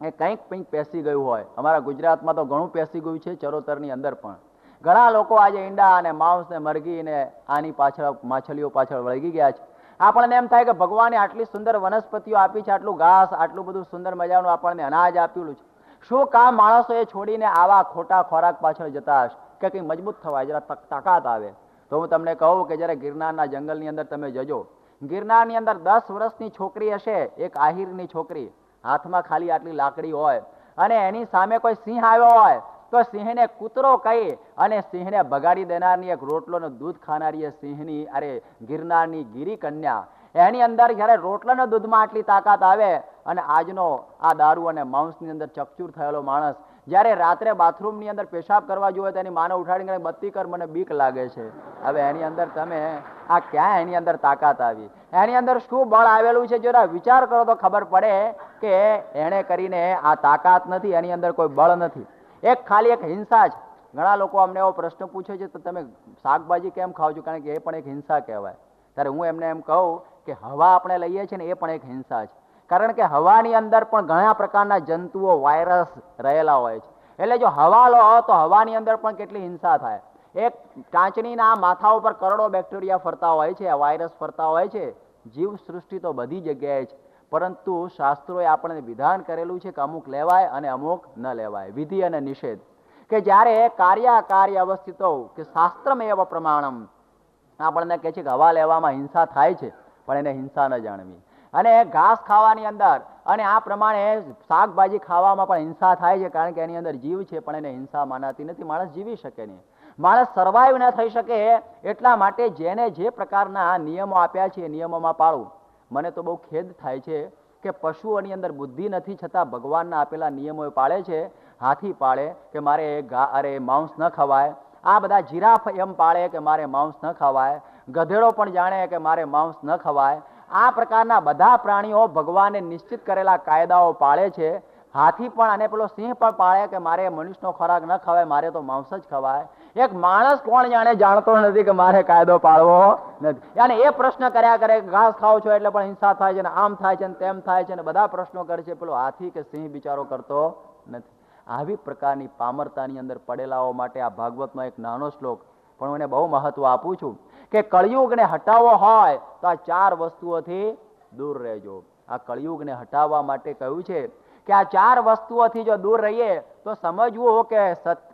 એ કંઈક પેસી ગયું હોય. અમારા ગુજરાતમાં તો ઘણું પેસી ગયું છે. ચરોતરની અંદર પણ ઘણા લોકો આજે ઈંડા અને માંસ ને મરઘી ને આની પાછળ માછલીઓ પાછળ વળગી ગયા છે. આપણને એમ થાય કે ભગવાને આટલી સુંદર વનસ્પતિઓ આપી છે, આટલું ઘાસ, આટલું બધું સુંદર મજાનું આપણને અનાજ આપ્યું છે, શું કામ માણસો એ છોડીને આવા ખોટા ખોરાક પાછળ જતા હશે? કે કંઈ મજબૂત થવાય, જરા તાકાત આવે. તો હું તમને કહું કે જયારે ગિરનારના જંગલની અંદર તમે જજો, ગિરનારની અંદર 10 વર્ષની છોકરી હશે, એક આહિરની છોકરી, હાથમાં ખાલી આટલી લાકડી હોય અને એની સામે કોઈ સિંહ આવ્યો હોય તો સિંહને કૂતરો કહી અને સિંહને ભગાડી દેનારની, એક રોટલોનો દૂધ ખાનારી એ સિંહની, અરે ગિરનારની ગિરી કન્યા, એની અંદર જયારે રોટલાના દૂધમાં આટલી તાકાત આવે અને આજનો આ દારૂ અને માંસની અંદર ચકચૂર થયેલો માણસ જ્યારે રાત્રે બાથરૂમની અંદર પેશાબ કરવા જોઈએ તો એની માને ઉઠાડીને બત્તી કર, મને બીક લાગે છે. હવે એની અંદર તમે આ ક્યાં એની અંદર તાકાત આવી, એની અંદર શું બળ આવેલું છે, જરા વિચાર કરો તો ખબર પડે કે એને કરીને આ તાકાત નથી, એની અંદર કોઈ બળ નથી. એક ખાલી એક હિંસા છે. ઘણા લોકો અમને એવો પ્રશ્ન પૂછે છે તો તમે શાકભાજી કેમ ખાવ છો, કારણ કે એ પણ એક હિંસા કહેવાય. ત્યારે હું એમને એમ કહું કે હવા આપણે લઈએ છીએ ને એ પણ એક હિંસા છે. કારણ કે હવાની અંદર પણ ઘણા પ્રકારના જંતુઓ, વાયરસ રહેલા હોય છે. એટલે જો હવા લો તો હવાની અંદર પણ કેટલી હિંસા થાય. એક કાંચનીના માથા ઉપર કરોડો બેક્ટેરિયા ફરતા હોય છે, વાયરસ ફરતા હોય છે. જીવ સૃષ્ટિ તો બધી જગ્યાએ છે, પરંતુ શાસ્ત્રોએ આપણને વિધાન કરેલું છે કે અમુક લેવાય અને અમુક ન લેવાય. વિધિ અને નિષેધ. કે જ્યારે કાર્ય અવસ્થિતો કે શાસ્ત્રમેવ પ્રમાણમ આપણને કહે છે કે હવા લેવામાં હિંસા થાય છે, પણ એને હિંસા ન જાણવી. અને ઘાસ ખાવાની અંદર અને આ પ્રમાણે શાકભાજી ખાવામાં પણ હિંસા થાય છે, કારણ કે એની અંદર જીવ છે, પણ એને હિંસા માનાતી નથી. માણસ જીવી શકે નહીં, માણસ સર્વાઈવ ન થઈ શકે. એટલા માટે જેને જે પ્રકારના નિયમો આપ્યા છે એ નિયમોમાં પાળવું. મને તો બહુ ખેદ થાય છે કે પશુઓની અંદર બુદ્ધિ નથી, છતાં ભગવાનના આપેલા નિયમો પાળે છે. હાથી પાળે કે મારે માંસ ન ખવાય, આ બધા જીરાફ એમ પાળે કે મારે માંસ ન ખવાય, ગધેડો પણ જાણે કે મારે માંસ ન ખવાય. આ પ્રકારના બધા પ્રાણીઓ ભગવાને નિશ્ચિત કરેલા કાયદાઓ પાળે છે. હાથી પણ અને પેલો સિંહ પણ પાળે કે મારે મનુષ્યનો ખોરાક ન ખવાય, મારે તો માંસ જ ખવાય. એક માણસ કોણ જાણે જાણતો નથી કે મારે કાયદો પાળવો નથી. અને એ પ્રશ્ન કર્યા કરે કે ઘાસ ખાવ છો એટલે પણ હિંસા થાય છે, ને આમ થાય છે, ને તેમ થાય છે, ને બધા પ્રશ્નો કરે છે. પેલો હાથી કે સિંહ બિચારો કરતો નથી. આવી પ્રકારની પામરતાની અંદર પડેલાઓ માટે આ ભાગવતનો એક નાનો શ્લોક, પણ હું એને બહુ મહત્વ આપું છું કે કળિયુગને હટાવવો હોય તો આ 4 વસ્તુઓથી દૂર રહેજો. આ કળિયુગને હટાવવા માટે કહ્યું છે કે આ 4 વસ્તુઓથી જો દૂર રહીએ તો સમજવું કે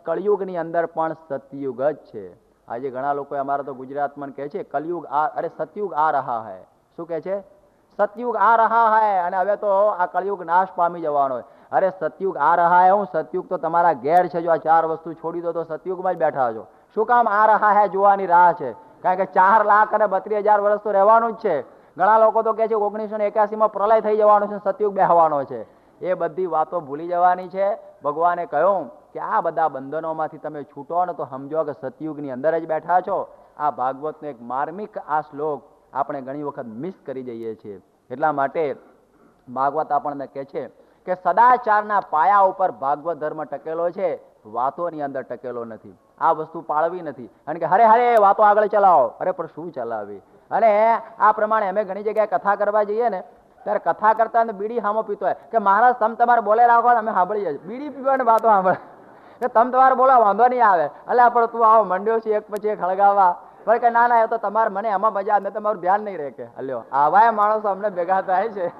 કળિયુગની અંદર પણ સતયુગ જ છે. આજે ઘણા લોકો અમારા તો ગુજરાતમાં કહે છે કલયુગ સતયુગ આ રહા હૈ. શું કહે છે? સતયુગ આ રહા હૈ. અને હવે તો આ કળિયુગ નાશ પામી જવાનો. અરે સતયુગ આ રહા હૈ, હું સતયુગ તો તમારા ઘેર છે. જો આ 4 વસ્તુ છોડી દો તો સતયુગમાં જ બેઠા છો. શું કામ આ રહા હૈ જોવાની રાહ છે? કારણ કે 4,32,000 વર્ષ તો રહેવાનું જ છે. ઘણા લોકો તો કહે છે 1981 પ્રલય થઈ જવાનો છે, સતયુગ બેહવાનો છે. એ બધી વાતો ભૂલી જવાની છે. ભગવાને કહ્યું કે આ બધા બંધનોમાંથી તમે છૂટો ને તો સમજો કે સતયુગની અંદર જ બેઠા છો. આ ભાગવતનો એક માર્મિક આ શ્લોક આપણે ઘણી વખત મિસ કરી જઈએ છીએ. એટલા માટે ભાગવત આપણને કહે છે કે સદાચારના પાયા ઉપર ભાગવત ધર્મ ટકેલો છે, વાતોની અંદર ટકેલો નથી. આ વસ્તુ પાળવી નથી. અને કે હરે વાતો આગળ ચલાવો. અરે પણ શું ચલાવી? અને આ પ્રમાણે અમે ઘણી જગ્યાએ કથા કરવા જઈએ ને ત્યારે કથા કરતા બીડી સામો પીતો હોય કે મહારાજ તમે તમારે બોલે રાખો, અમે સાંભળીએ. બીડી પીવાની વાતો સાંભળે કે તમે તમારે બોલો, વાંધો નહીં આવે. એટલે પણ તું આવો મંડ્યો છે એક પછી એક હળગાવવા. પણ કે ના એ તો તમારે મને એમાં મજા આવે, તમારું ધ્યાન નહીં રહે. કે હલ્યો આવા માણસો અમને ભેગા થાય છે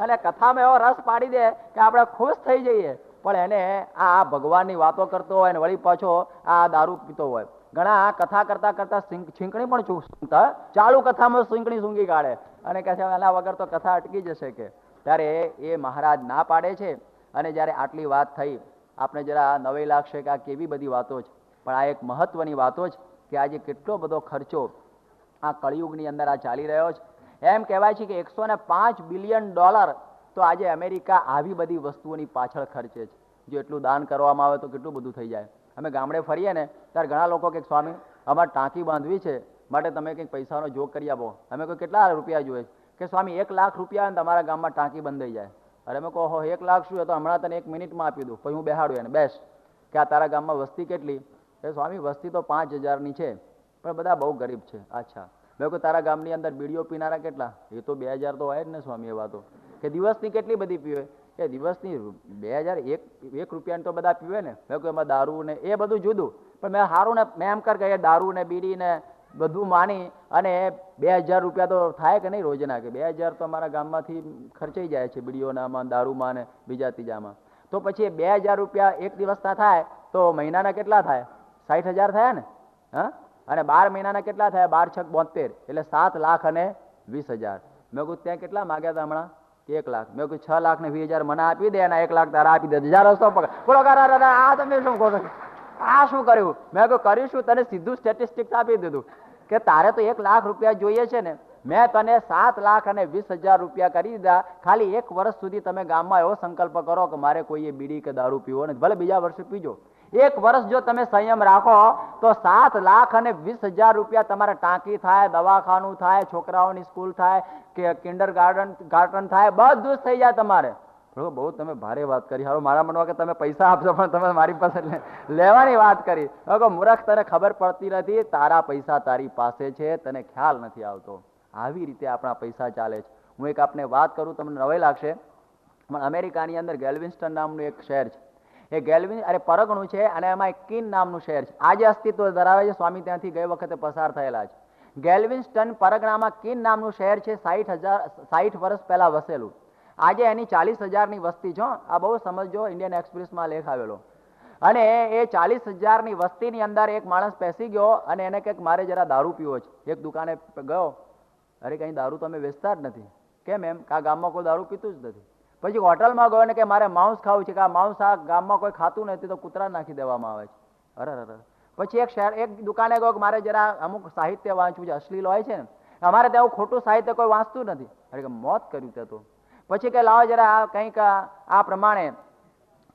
અને કથામાં એવો રસ પાડી દે કે આપણે ખુશ થઈ જઈએ. પણ એને આ ભગવાનની વાતો કરતો હોય ને વળી પાછો આ દારૂ પીતો હોય. ઘણા કથા કરતા કરતા છીંકણી પણ સૂંઘતા, ચાલુ કથામાં છીંકણી સૂંઘી કાઢે અને કહે છે એના વગર તો કથા અટકી જશે. કે ત્યારે એ મહારાજ ના પાડે છે. અને જ્યારે આટલી વાત થઈ આપણે જરા નવાઈ લાગશે કે આ કેવી બધી વાતો છે, પણ આ એક મહત્વની વાતો છે કે આજે કેટલો બધો ખર્ચો આ કળિયુગની અંદર આ ચાલી રહ્યો છે. એમ કહેવાય છે કે $105 બિલિયન તો આજે અમેરિકા આવી બધી વસ્તુઓની પાછળ ખર્ચે છે. જો એટલું દાન કરવામાં આવે તો કેટલું બધું થઈ જાય. અમે ગામડે ફરીએ ને ત્યારે ઘણા લોકો કે સ્વામી અમારે ટાંકી બાંધવી છે, માટે તમે કંઈક પૈસાનો જોગ કરી આપો. અમે કોઈ કેટલા રૂપિયા જોઈએ? કે સ્વામી 1 લાખ રૂપિયા ને તમારા ગામમાં ટાંકી બંધાઈ જાય. અરે અમે કહો 1 લાખ શું? તો હમણાં તને 1 મિનિટમાં આપી દઉં. પછી હું બેહાડું એને બેસ કે આ તારા ગામમાં વસ્તી કેટલી? એ સ્વામી વસ્તી તો 5000ની છે, પણ બધા બહુ ગરીબ છે. અચ્છા. મેં કહું તારા ગામની અંદર બીડીઓ પીનારા કેટલા? એ તો 2000 તો હોય જ ને સ્વામી. એ વાતો કે દિવસની કેટલી બધી પીવે? એ દિવસની 2000 1 રૂપિયાની તો બધા પીવે ને. મેં કહું એમાં દારૂ ને એ બધું જુદું. પણ મેં સારું ને મેં એમ કર કે દારૂ ને બીડી ને બધું માની અને 2000 રૂપિયા તો થાય કે નહીં રોજના? કે 2000 તો અમારા ગામમાંથી ખર્ચાઈ જાય છે બીડીઓનામાં, દારૂમાં ને બીજા ત્રીજામાં. તો પછી 2000 રૂપિયા એક દિવસના થાય તો મહિનાના કેટલા થાય? 60,000 થયા ને? હા. અને 12 મહિનાના કેટલા થયા? 12 × 6 = 72, એટલે 7,20,000. મેં કહું ત્યાં કેટલા માગ્યા હતા હમણાં? 1 લાખ. મેં કહું 6,20,000 મને આપી દે અને 1 લાખ તારા આપી દે. હજાર રસ્તો પકડ. બોલો આ તમે શું કહો છો? આ શું કર્યું? મેં કહું કરીશું, તને સીધું સ્ટેટિસ્ટિક્સ આપી દીધું કે તારે તો 1 લાખ રૂપિયા જોઈએ છે ને, મેં તને 7,20,000 રૂપિયા કરી દીધા, ખાલી 1 વર્ષ સુધી તમે ગામમાં એવો સંકલ્પ કરો કે મારે કોઈએ બીડી કે દારૂ પીવો નથી, ભલે બીજા વર્ષે પીજો. 1 વર્ષ જો તમે સંયમ રાખો તો 7,20,000 રૂપિયા તમારે ટાંકી થાય, દવાખાનું થાય, છોકરાઓની સ્કૂલ થાય કે કિન્ડર ગાર્ડન થાય, બધું જ થઈ જાય તમારે. બહુ તમે ભારે વાત કરી. હવે મારા મનમાં કે તમે પૈસા આપશો પણ તમે મારી પાસે લેવાની વાત કરી. મૂર્ખ, તને ખબર પડતી નથી, તારા પૈસા તારી પાસે છે, તને ખ્યાલ નથી આવતો. આવી રીતે આપણા પૈસા ચાલે છે. હું એક આપને વાત કરું, તમને નવાઈ લાગશે, પણ અમેરિકાની અંદર ગેલ્વિન્સ્ટન નામનું એક શહેર છે. એ પરગણું છે અને એમાં એક કિન નામનું શહેર છે. આજે અસ્તિત્વ ધરાવે છે. સ્વામી ત્યાંથી ગઈ વખતે પસાર થયેલા છે. ગેલ્વિન્સ્ટન પરગણામાં કિન નામનું શહેર છે. 60 વર્ષ પહેલા વસેલું. આજે એની 40,000ની વસ્તી છે. આ બહુ સમજો, ઇન્ડિયન એક્સપ્રેસમાં લેખ આવેલો. અને એ 40,000ની વસ્તીની અંદર એક માણસ બેસી ગયો અને એને કંઈક મારે જરા દારૂ પીવો છે. એક દુકાને ગયો, અરે કઈ દારૂ તો અમે વેચતા જ નથી. કેમ? એમ કે આ ગામમાં કોઈ દારૂ પીતું જ નથી. પછી હોટલમાં ગયો ને કે મારે માંસ ખાવું છે, કે આ માંસ આ ગામમાં કોઈ ખાતું નથી તો કૂતરા નાખી દેવામાં આવે છે. અરે. પછી એક દુકાને ગયો કે મારે જરા અમુક સાહિત્ય વાંચવું છે, અશ્લીલ હોય છે ને, અમારે ત્યાં ખોટું સાહિત્ય કોઈ વાંચતું નથી. અરે કે મોત કર્યું તે તો. પછી કે લાવો જરા કંઈક આ પ્રમાણે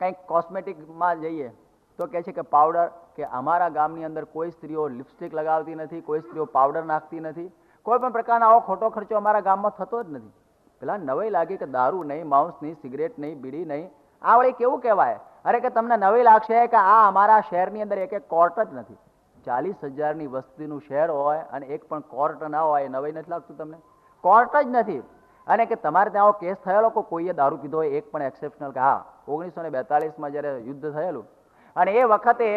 કંઈક કોસ્મેટિકમાં જઈએ તો કહે છે કે પાવડર, કે અમારા ગામની અંદર કોઈ સ્ત્રીઓ લિપસ્ટિક લગાવતી નથી, કોઈ સ્ત્રીઓ પાવડર નાખતી નથી, કોઈ પણ પ્રકારનો આવો ખોટો ખર્ચો અમારા ગામમાં થતો જ નથી. પેલા નવાઈ લાગી કે દારૂ નહીં, માંસ નહીં, સિગરેટ નહીં, બીડી નહીં, આ વળી કેવું કહેવાય? અરે કે તમને નવાઈ લાગશે કે આ અમારા શહેરની અંદર એક કોર્ટ જ નથી. 40,000ની વસ્તીનું શહેર હોય અને એક પણ કોર્ટ ના હોય, એ નવાઈ નથી લાગતું તમને? કોર્ટ જ નથી. અને કે તમારે ત્યાં આવો કેસ થયેલો કે કોઈએ દારૂ પીધો હોય, એક પણ એક્સેપ્શનલ? કે હા, 1942માં જ્યારે યુદ્ધ થયેલું અને એ વખતે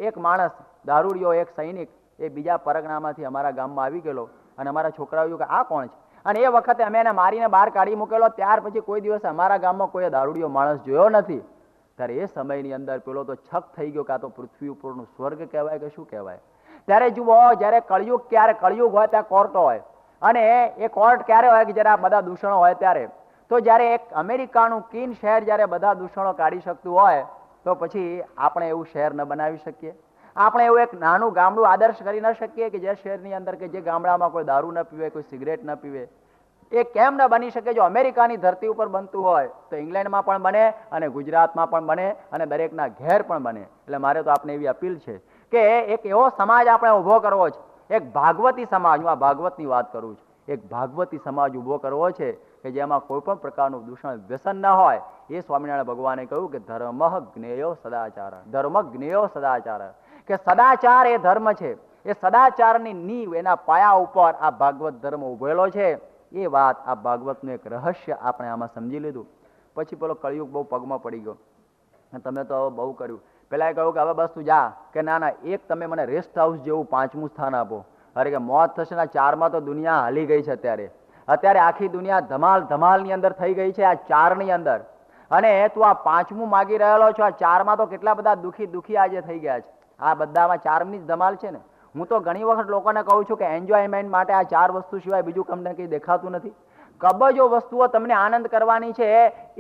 એક માણસ દારૂડિયો, એક સૈનિક, એ બીજા પરગણામાંથી અમારા ગામમાં આવી ગયેલો અને અમારા છોકરાઓ કે આ કોણ છે? અને એ વખતે અમે એને મારીને બહાર કાઢી મૂકેલો. ત્યાર પછી કોઈ દિવસ અમારા ગામમાં કોઈ દારૂડિયો માણસ જોયો નથી. ત્યારે એ સમયની અંદર પેલો તો છક થઈ ગયો કે આ તો પૃથ્વી ઉપરનું સ્વર્ગ કહેવાય કે શું કહેવાય. ત્યારે જુઓ, જ્યારે કળિયુગ હોય ત્યાં કોર્ટ હોય, અને એ કોર્ટ ક્યારે હોય કે જ્યારે આ બધા દૂષણો હોય ત્યારે. તો જ્યારે એક અમેરિકાનું કિન શહેર જ્યારે બધા દૂષણો કાઢી શકતું હોય, તો પછી આપણે એવું શહેર ન બનાવી શકીએ? આપણે એવું એક નાનું ગામડું આદર્શ કરી ન શકીએ કે જે શહેરની અંદર, કે જે ગામડામાં કોઈ દારૂ ન પીવે, કોઈ સિગરેટ ન પીવે? એ કેમ ન બની શકે? જો અમેરિકાની ધરતી ઉપર બનતું હોય તો ઇંગ્લેન્ડમાં પણ બને અને ગુજરાતમાં પણ બને અને દરેકના ઘેર પણ બને. એટલે મારે તો આપને એવી અપીલ છે કે એક એવો સમાજ આપણે ઊભો કરવો છે, એક ભાગવતી સમાજ. હું આ ભાગવતની વાત કરું છું. એક ભાગવતી સમાજ ઊભો કરવો છે કે જેમાં કોઈ પણ પ્રકારનું દૂષણ, વ્યસન ન હોય. એ સ્વામિનારાયણ ભગવાને કહ્યું કે ધર્મ જ્ઞેયો સદાચાર, ધર્મ જ્ઞેયો સદાચાર, કે સદાચાર એ ધર્મ છે. એ સદાચારની નીવ, એના પાયા ઉપર આ ભાગવત ધર્મ ઉભેલો છે. એ વાત, આ ભાગવતનું એક રહસ્ય આપણે આમાં સમજી લીધું. પછી પેલો કળિયુગ બહુ પગમાં પડી ગયો. તમે તો હવે બહુ કર્યું. પેલા કહ્યું કે હવે બસ તું જા, કે ના, એક તમે મને રેસ્ટ હાઉસ જેવું 5મું સ્થાન આપો. અરે કે મોત થશે ને. 4માં તો દુનિયા હાલી ગઈ છે અત્યારે આખી દુનિયા ધમાલની અંદર થઈ ગઈ છે, આ 4ની અંદર. અને તું આ 5મું માગી રહેલો છો. આ 4માં તો કેટલા બધા દુખી આજે થઈ ગયા છે. આ બધામાં 4ની જ ધમાલ છે ને. હું તો ઘણી વખત લોકોને કહું છું કે એન્જોયમેન્ટ માટે આ 4 વસ્તુ સિવાય બીજું તમને કંઈ દેખાતું નથી. કબજો વસ્તુઓ તમને આનંદ કરવાની છે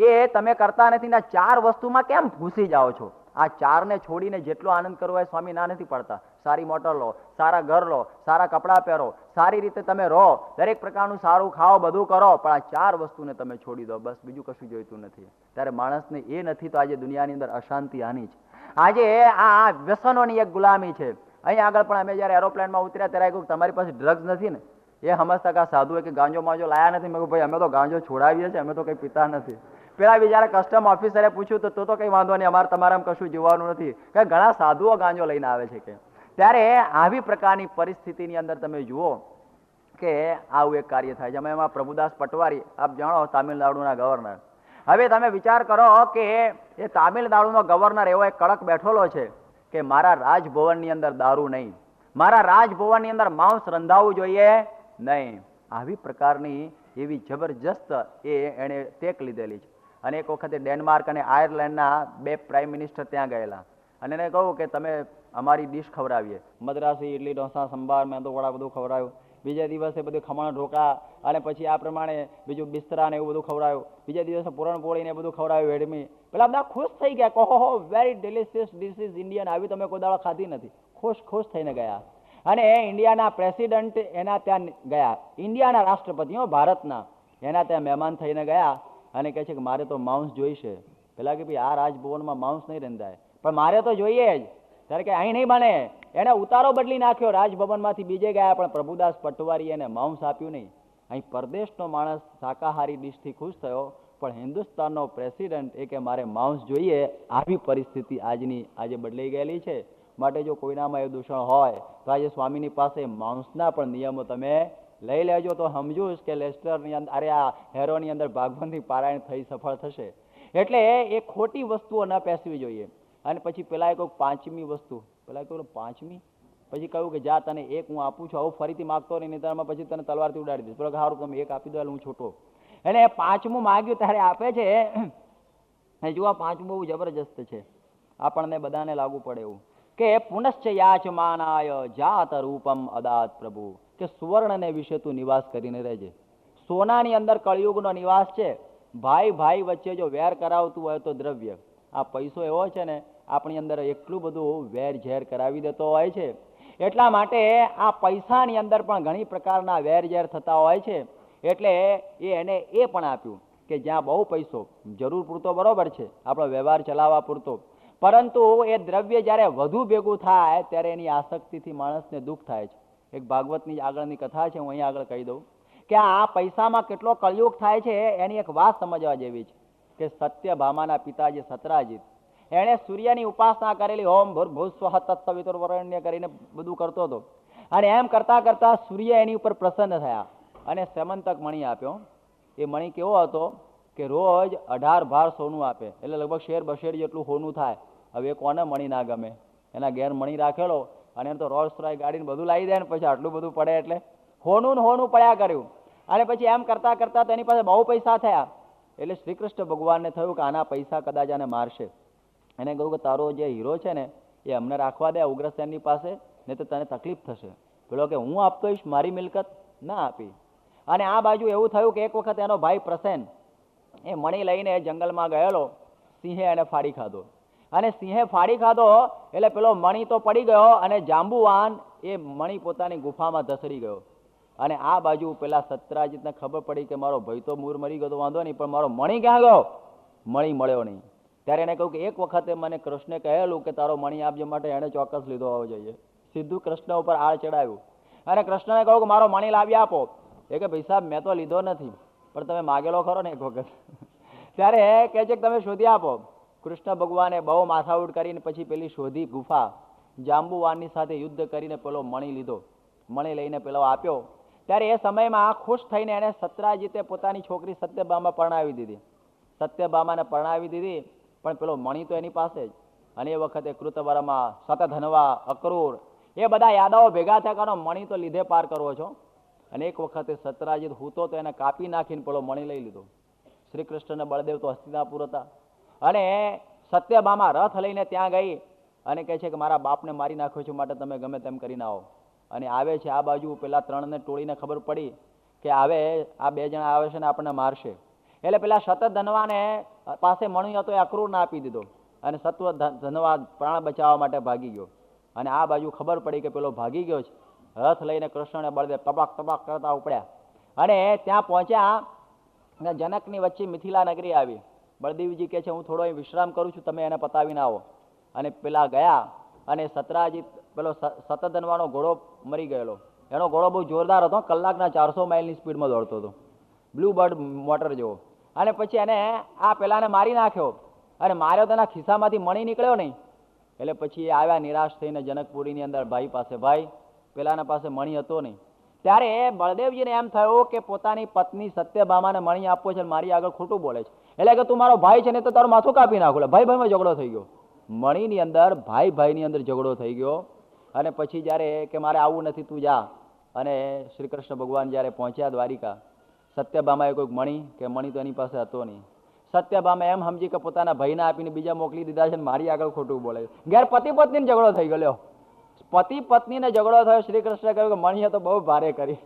એ તમે કરતા નથી ને 4 વસ્તુમાં કેમ ઘૂસી જાઓ છો? આ 4ને છોડીને જેટલો આનંદ કરવો હોય સ્વામી ના નથી પડતા. સારી મોટર લો, સારા ઘર લો, સારા કપડાં પહેરો, સારી રીતે તમે રહો, દરેક પ્રકારનું સારું ખાઓ, બધું કરો, પણ આ 4 વસ્તુને તમે છોડી દો, બસ બીજું કશું જોઈતું નથી. ત્યારે માણસને એ નથી તો આજે દુનિયાની અંદર અશાંતિ આની છે. આજે આ વ્યસનોની એક ગુલામી છે. અહીંયા આગળ પણ અમે જયારે એરોપ્લેનમાં ઉતર્યા ત્યારે કહ્યું તમારી પાસે ડ્રગ્સ નથી ને? એ સમજતા કે સાધુ કે ગાંજો માંજો લાયા નથી. મેં કહ્યું ભાઈ અમે તો ગાંજો છોડાવીએ છીએ, અમે તો કંઈ પીતા નથી. પેલા બિચારા કસ્ટમ ઓફિસરે પૂછ્યું તો કંઈ વાંધો નહીં, અમારે તમારામાં કશું જોવાનું નથી, કે ઘણા સાધુઓ ગાંજો લઈને આવે છે કે. ત્યારે આવી પ્રકારની પરિસ્થિતિની અંદર તમે જુઓ કે આવું એક કાર્ય થાય છે. અમે એમાં પ્રભુદાસ પટવારી, આપ જાણો, તામિલનાડુના ગવર્નર. હવે તમે વિચાર કરો કે એ તામિલનાડુનો ગવર્નર એવો એક કડક બેઠોલો છે કે મારા રાજભવનની અંદર દારૂ નહીં, મારા રાજભવનની અંદર માંસ રંધાવવું જોઈએ નહીં. આવી પ્રકારની એવી જબરજસ્ત એણે ટેક લીધેલી છે. અને એક વખતે ડેનમાર્ક અને આયર્લેન્ડના 2 પ્રાઇમ મિનિસ્ટર ત્યાં ગયેલા અને એને કહ્યું કે તમે અમારી ડીશ ખવડાવીએ. મદ્રાસી, ઇડલી, ઢોસા, સંભાર, મેંદુ વડા બધું ખવડાવ્યું. બીજા દિવસે બધું ખમણ ઢોકળા અને પછી આ પ્રમાણે બીજું બિસ્તરા ને એવું બધું ખવડાવ્યું. બીજા દિવસે પૂરણપોળી ને બધું ખવડાવ્યું, વેડમી. પેલા બધા ખુશ થઈ ગયા, કહો very delicious dish is Indian, આવી તમે કોઈ દાડો ખાધી નથી. ખુશ થઈને ગયા. અને ઇન્ડિયાના પ્રેસિડન્ટ એના ત્યાં ગયા, ઇન્ડિયાના રાષ્ટ્રપતિઓ ભારતના, એના ત્યાં મહેમાન થઈને ગયા અને કહે છે કે મારે તો માંસ જોઈશે. પેલા કે ભાઈ આ રાજભવનમાં માંસ નહીં રંધાય, પણ મારે તો જોઈએ જ. ત્યારે કે અહીં નહીં બને. એને ઉતારો બદલી નાખ્યો, રાજભવનમાંથી બીજે ગયા, પણ પ્રભુદાસ પટવારી એને માંસ આપ્યું નહીં. અહીં પરદેશનો માણસ શાકાહારી ડીશથી ખુશ થયો, પણ હિન્દુસ્તાનનો પ્રેસિડન્ટ એ કે મારે માંસ જોઈએ. આવી પરિસ્થિતિ આજે બદલાઈ ગયેલી છે. માટે જો કોઈનામાં એ દૂષણ હોય તો આજે સ્વામીની પાસે માંસના પણ નિયમો તમે લઈ લેજો, તો સમજુ કે લેસ્ટરની અંદર, અરે આ હેરોની અંદર ભાગવતની પારાયણ થઈ સફળ થશે. એટલે એ ખોટી વસ્તુઓ ન પેસવી જોઈએ. અને પછી પેલા કહ્યું પાંચમી વસ્તુ, પેલા કહ્યું પાંચમી, પછી કહ્યું કે જા તને એક હું આપું છું, આવું ફરીથી માગતો નહીં, નિતારમાં પછી તને તલવારથી ઉડાડી દઈશ. પેલો સારું તમે એક આપી દો, હું છોટો. એટલે પાંચમું માગ્યું ત્યારે આપે છે. જુઓ પાંચમું બહુ જબરજસ્ત છે, આપણને બધાને લાગુ પડે એવું કે પુનશ્ચ યાચમાનાય જાત રૂપમ અદાત પ્રભુ, કે સુવર્ણને વિશે તું નિવાસ કરીને રહેજે. સોનાની અંદર કળિયુગનો નિવાસ છે. ભાઈ ભાઈ વચ્ચે જો વેર કરાવતું હોય તો દ્રવ્ય, આ પૈસો એવો છે ને આપણી અંદર એટલું બધું વેર ઝેર કરાવી દેતો હોય છે. એટલા માટે આ પૈસાની અંદર પણ ઘણી પ્રકારના વેર ઝેર થતા હોય છે. એટલે એને એ પણ આપ્યું કે જ્યાં બહુ પૈસો જરૂર પૂરતો બરોબર છે, આપણો વ્યવહાર ચલાવવા પૂરતો, પરંતુ એ દ્રવ્ય જ્યારે વધુ ભેગું થાય ત્યારે એની આસક્તિથી માણસને દુઃખ થાય છે. એક ભાગવતની આગળની કથા છે, હું અહીં આગળ કહી દઉં કે આ પૈસામાં કેટલો કલયુગ થાય છે. એની એક વાત સમજવા જેવી છે કે સત્યભામાના પિતા જે સતરાજીત, એણે સૂર્યની ઉપાસના કરેલી, ઓમ ભૂર્ભુવસ્સુવઃ તત્સવિતુર્વરેણ્યં કરીને બધું કરતો હતો. અને એમ કરતા કરતા સૂર્ય એની ઉપર પ્રસન્ન થયા અને સેમંતક મણી આપ્યો. એ મણી કેવો હતો કે રોજ 18 ભાર સોનું આપે, એટલે લગભગ શેર બશેર જેટલું સોનું થાય. હવે કોને મણી ના ગમે? એના ઘેર મણી રાખેલો અને એને તો રોલ્સ રોયસ ગાડીને બધું લાવી દે ને પછી આટલું બધું પડે એટલે હોનું પડ્યા કર્યું. અને પછી એમ કરતા કરતા તેની પાસે બહુ પૈસા થયા. એટલે શ્રી કૃષ્ણ ભગવાનને થયું કે આના પૈસા કદાચ આને મારશે. એને કહ્યું કે તારો જે હીરો છે ને એ અમને રાખવા દે ઉગ્રસેનની પાસે, નહીં તો તને તકલીફ થશે. પેલો કે હું આપતો હોઈશ, મારી મિલકત ના આપી. અને આ બાજુ એવું થયું કે એક વખત એનો ભાઈ પ્રસેન એ મણી લઈને જંગલમાં ગયેલો, સિંહે એને ફાડી ખાધો. અને સિંહે ફાડી ખાધો એટલે પેલો મણી તો પડી ગયો અને જાંબુવાન એ મણી પોતાની ગુફામાં ધસડી ગયો. અને આ બાજુ પેલા સત્રાજીતને ખબર પડી કે મારો ભાઈ તો મૂર મરી ગયો તો વાંધો નહીં, પણ મારો મણી ક્યાં ગયો? મણી મળ્યો નહીં. ત્યારે એને કહ્યું કે એક વખતે મને કૃષ્ણે કહેલું કે તારો મણી આપજે, માટે એણે ચોક્કસ લીધો હોવો જોઈએ. સીધું કૃષ્ણ ઉપર આળ ચડાવ્યું અને કૃષ્ણને કહ્યું કે મારો મણી લાવી આપો. એ કે ભાઈ સાહેબ મેં તો લીધો નથી, પણ તમે માગેલો ખરો ને એક વખત. ત્યારે કહે છે કે તમે શોધી આપો. કૃષ્ણ ભગવાને બહુ માથાઉડ કરીને પછી પેલી શોધી ગુફા, જાંબુવાનની સાથે યુદ્ધ કરીને પેલો મણી લીધો. મણી લઈને પેલો આપ્યો. ત્યારે એ સમયમાં ખુશ થઈને એને સત્રાજીતે પોતાની છોકરી સત્યભામા પરણાવી દીધી. સત્યભામાને પરણાવી દીધી, પણ પેલો મણી તો એની પાસે જ. અને એ વખતે કૃતવર્મા, શતધન્વા, અક્રૂર એ બધા યાદવો ભેગા થયા, કારણ મણી તો લીધે પાર કરવો છો. અને એક વખતે સત્રાજીત હૂતો તો એને કાપી નાખીને પેલો મણી લઈ લીધો. શ્રી કૃષ્ણ બળદેવ તો હસ્તિનાપુર હતા. અને સત્યભામા રથ લઈને ત્યાં ગઈ અને કહે છે કે મારા બાપને મારી નાખ્યો છે, માટે તમે ગમે તેમ કરીને આવો. અને આવે છે આ બાજુ, પેલા ત્રણને ટોળીને ખબર પડી કે આવે આ બે જણા આવે છે ને આપણને મારશે. એટલે પેલા શતધન્વાને પાસે મણી હતો એ અક્રૂરને આપી દીધો અને સત્વધન્વા પ્રાણ બચાવવા માટે ભાગી ગયો. અને આ બાજુ ખબર પડી કે પેલો ભાગી ગયો છે. રથ લઈને કૃષ્ણને બળદેવ ટપાક ટપાક કરતા ઉપડ્યા અને ત્યાં પહોંચ્યા. જનકની વચ્ચે મિથિલા નગરી આવી. બળદેવજી કહે છે હું થોડો વિશ્રામ કરું છું, તમે એને પતાવીને આવો. અને પેલા ગયા અને સત્રાજીત પેલો શતધન્વાનો ઘોડો મરી ગયેલો. એનો ઘોડો બહુ જોરદાર હતો, કલાકના 400 માઇલની સ્પીડમાં દોડતો હતો, બ્લુ બર્ડ મોટર જેવો. અને પછી એને આ પેલાને મારી નાખ્યો અને માર્યો, તેના ખિસ્સામાંથી મણી નીકળ્યો નહીં. એટલે પછી એ આવ્યા નિરાશ થઈને જનકપુરીની અંદર ભાઈ પાસે. ભાઈ પેલાના પાસે મણી હતો નહીં. ત્યારે બળદેવજીને એમ થયું કે પોતાની પત્ની સત્યભામાને મણી આપવો છે, મારી આગળ ખોટું બોલે છે, એટલે કે તું મારો ભાઈ છે ને તો તારું માથું કાપી નાખું. ભાઈ ભાઈમાં ઝઘડો થઈ ગયો. મણીની અંદર ભાઈ ભાઈની અંદર ઝઘડો થઈ ગયો. અને પછી જ્યારે કે મારે આવું નથી, તું જા. અને શ્રી કૃષ્ણ ભગવાન જ્યારે પહોંચ્યા દ્વારિકા, સત્યભામાએ કોઈક મણી કે મણી તો એની પાસે હતો નહીં. સત્યભામા એમ સમજી કે પોતાના ભાઈને આપીને બીજા મોકલી દીધા છે, મારી આગળ ખોટું બોલે છે. ઘેર પતિ પત્નીને ઝઘડો થઈ ગયો. પતિ પત્નીને ઝઘડો થયો. શ્રી કૃષ્ણે કહ્યું કે મણીએ તો બહુ ભારે કરી,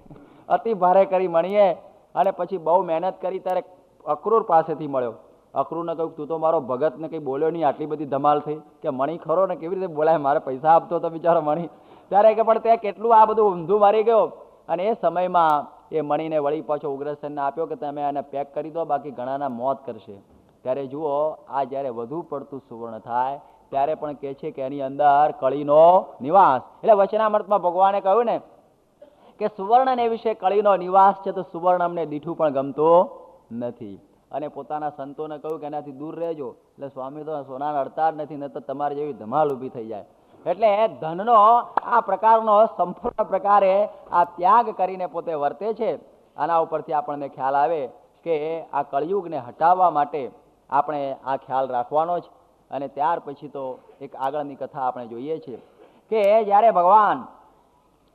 અતિ ભારે કરી મણીએ. અને પછી બહુ મહેનત કરી ત્યારે અક્રૂર પાસેથી મળ્યો. અક્રૂરને કહ્યું તું તો મારો ભગત ને કંઈ બોલ્યો નહીં, આટલી બધી ધમાલ થઈ કે મણી ખરો ને કેવી રીતે બોલાય, મારે પૈસા આપતો તો બિચારો મણી. ત્યારે કે પણ તે કેટલું આ બધું ઊંધું મારી ગયો. અને એ સમયમાં એ મણીને વળી પાછો ઉગ્રસેનને આપ્યો કે તમે આને પેક કરી દો, બાકી ઘણાના મોત કરશે. ત્યારે જુઓ, આ જ્યારે વધુ પડતું સુવર્ણ થાય ત્યારે પણ કહે છે કે એની અંદર કળીનો નિવાસ. એટલે વચનામૃતમાં ભગવાને કહ્યું ને કે સુવર્ણને વિશે કળીનો નિવાસ છે, તો સુવર્ણ અમને દીઠું પણ ગમતું નથી. અને પોતાના સંતોને કહ્યું કે એનાથી દૂર રહેજો. એટલે સ્વામી તો સોનાને અડતા જ નથી, ન તો તમારી જેવી ધમાલ ઊભી થઈ જાય. એટલે ધનનો આ પ્રકારનો સંપૂર્ણ પ્રકારે આ ત્યાગ કરીને પોતે વર્તે છે. આના ઉપરથી આપણને ખ્યાલ આવે કે આ કળિયુગને હટાવવા માટે આપણે આ ખ્યાલ રાખવાનો જ. અને ત્યાર પછી તો એક આગળની કથા આપણે જોઈએ છીએ કે જ્યારે ભગવાન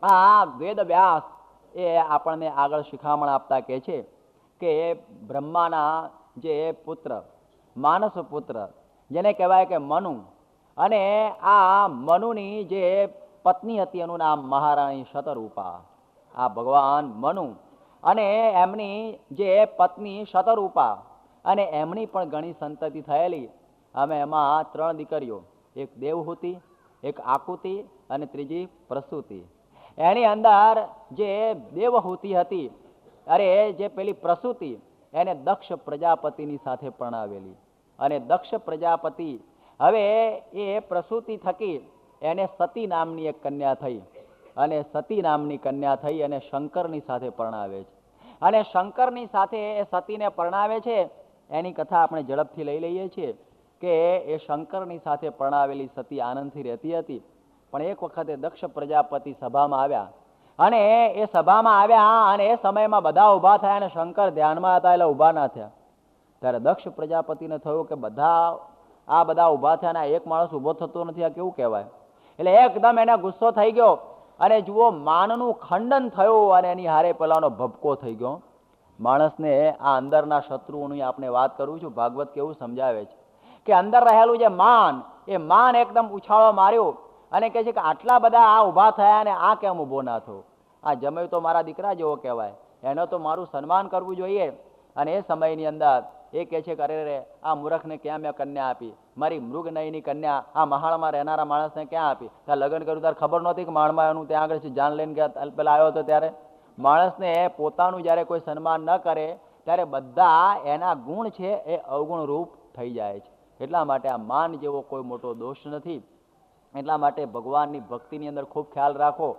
આ વેદ વ્યાસ એ આપણને આગળ શિખામણ આપતા કહે છે કે બ્રહ્માના જે પુત્ર, માનસ પુત્ર જેને કહેવાય કે મનુ, અને આ મનુની જે પત્ની હતી એનું નામ મહારાણી શતરૂપા. આ ભગવાન મનુ અને એમની જે પત્ની શતરૂપા, અને એમની પણ ઘણી સંતતિ થયેલી. અમે એમાં 3 દીકરીઓ, એક દેવહૂતિ, એક આકુતિ અને ત્રીજી પ્રસૂતિ. એની અંદર જે દેવહૂતિ હતી, અરે જે પેલી પ્રસૂતિ, એને દક્ષ પ્રજાપતિની સાથે પરણાવેલી. અને દક્ષ પ્રજાપતિ હવે એ પ્રસૂતિ થકી એને સતી નામની એક કન્યા થઈ. અને સતી નામની કન્યા થઈ અને શંકરની સાથે પરણાવે છે. અને શંકરની સાથે એ સતીને પરણાવે છે. એની કથા આપણે ઝડપથી લઈ લઈએ છીએ કે એ શંકરની સાથે પરણાવેલી સતી આનંદથી રહેતી હતી. પણ એક વખતે દક્ષ પ્રજાપતિ સભામાં આવ્યા, અને એ સભામાં આવ્યા અને એ સમયમાં બધા ઊભા થયા અને શંકર ધ્યાનમાં હતા એટલે ઊભા ના થયા. ત્યારે દક્ષ પ્રજાપતિને થયું કે બધા ઊભા થયા અને એક માણસ ઊભો થતો નથી, આ કેવું કહેવાય? એટલે એકદમ એને ગુસ્સો થઈ ગયો. અને જુઓ, માનનું ખંડન થયું અને એની હારે પેલાનો ભબકો થઈ ગયો. માણસને આ અંદરના શત્રુઓની આપણે વાત કરું છું. ભાગવત કેવું સમજાવે છે કે અંદર રહેલું જે માન, એ માન એકદમ ઉછાળો માર્યો અને કહે છે કે આટલા બધા આ ઊભા થયા અને આ કેમ ઊભો ના થયો? આ જમાઈ તો મારા દીકરા જેવો કહેવાય, એનો તો મારું સન્માન કરવું જોઈએ. અને એ સમયની અંદર એ કહે છે કે અરે રે, આ મૂર્ખને ક્યાં મેં કન્યા આપી? મારી મૃગનયની કન્યા આ મહાળમાં રહેનારા માણસને ક્યાં આપી? ત્યાં લગ્ન કર્યું ત્યારે ખબર નહોતી કે માળમાં એનું ત્યાં આગળ જાન લઈને ગયા પેલા આવ્યો હતો ત્યારે? માણસને પોતાનું જ્યારે કોઈ સન્માન ન કરે ત્યારે બધા એના ગુણ છે એ અવગુણ રૂપ થઈ જાય છે. એટલા માટે આ માન જેવો કોઈ મોટો દોષ નથી. એટલા માટે ભગવાનની ભક્તિની અંદર ખૂબ ખ્યાલ રાખો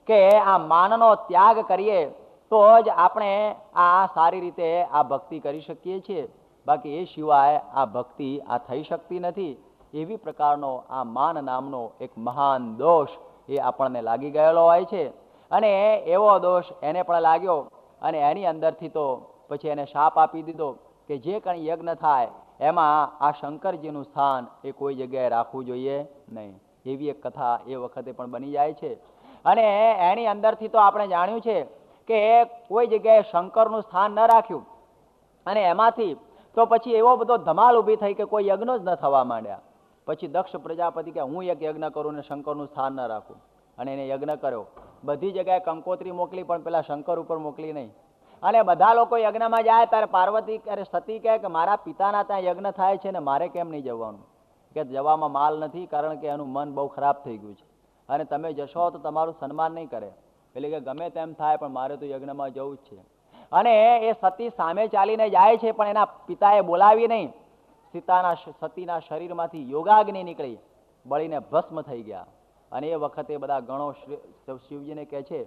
કે આ માનનો ત્યાગ કરીએ તો જ આપણે આ સારી રીતે આ ભક્તિ કરી શકીએ છીએ. બાકી એ સિવાય આ ભક્તિ આ થઈ શકતી નથી. એવી પ્રકારનો આ માન નામનો એક મહાન દોષ એ આપણને લાગી ગયેલો હોય છે. અને એવો દોષ એને પણ લાગ્યો અને એની અંદરથી તો પછી એને શાપ આપી દીધો કે જે કંઈ યજ્ઞ થાય એમાં આ શંકરજીનું સ્થાન એ કોઈ જગ્યાએ રાખવું જોઈએ નહીં. એવી એક કથા એ વખતે પણ બની જાય છે. અને એની અંદરથી તો આપણે જાણ્યું છે કે કોઈ જગ્યાએ શંકરનું સ્થાન ન રાખ્યું અને એમાંથી તો પછી એવો બધો ધમાલ ઊભી થઈ કે કોઈ યજ્ઞ જ ન થવા માંડ્યા. પછી દક્ષ પ્રજાપતિ કે હું એક યજ્ઞ કરું ને શંકરનું સ્થાન ન રાખું, અને એને યજ્ઞ કર્યો. બધી જગ્યાએ કંકોત્રી મોકલી પણ પેલા શંકર ઉપર મોકલી નહીં. અને બધા લોકો યજ્ઞમાં જાય ત્યારે પાર્વતી અરે સતી કહે કે મારા પિતાના ત્યાં યજ્ઞ થાય છે ને મારે કેમ નહીં જવાનું? કે જવામાં માલ નથી, કારણ કે એનું મન બહુ ખરાબ થઈ ગયું છે અને તમે જશો તો તમારું સન્માન નહીં કરે. એટલે કે ગમે તેમ થાય પણ મારે તો યજ્ઞમાં જવું જ છે. અને એ સતી સામે ચાલીને જાય છે પણ એના પિતાએ બોલાવી નહીં. સતીના શરીરમાંથી યોગાગ્નિ નીકળી, બળીને ભસ્મ થઈ ગયા. અને એ વખતે બધા ગણો શિવજીને કહે છે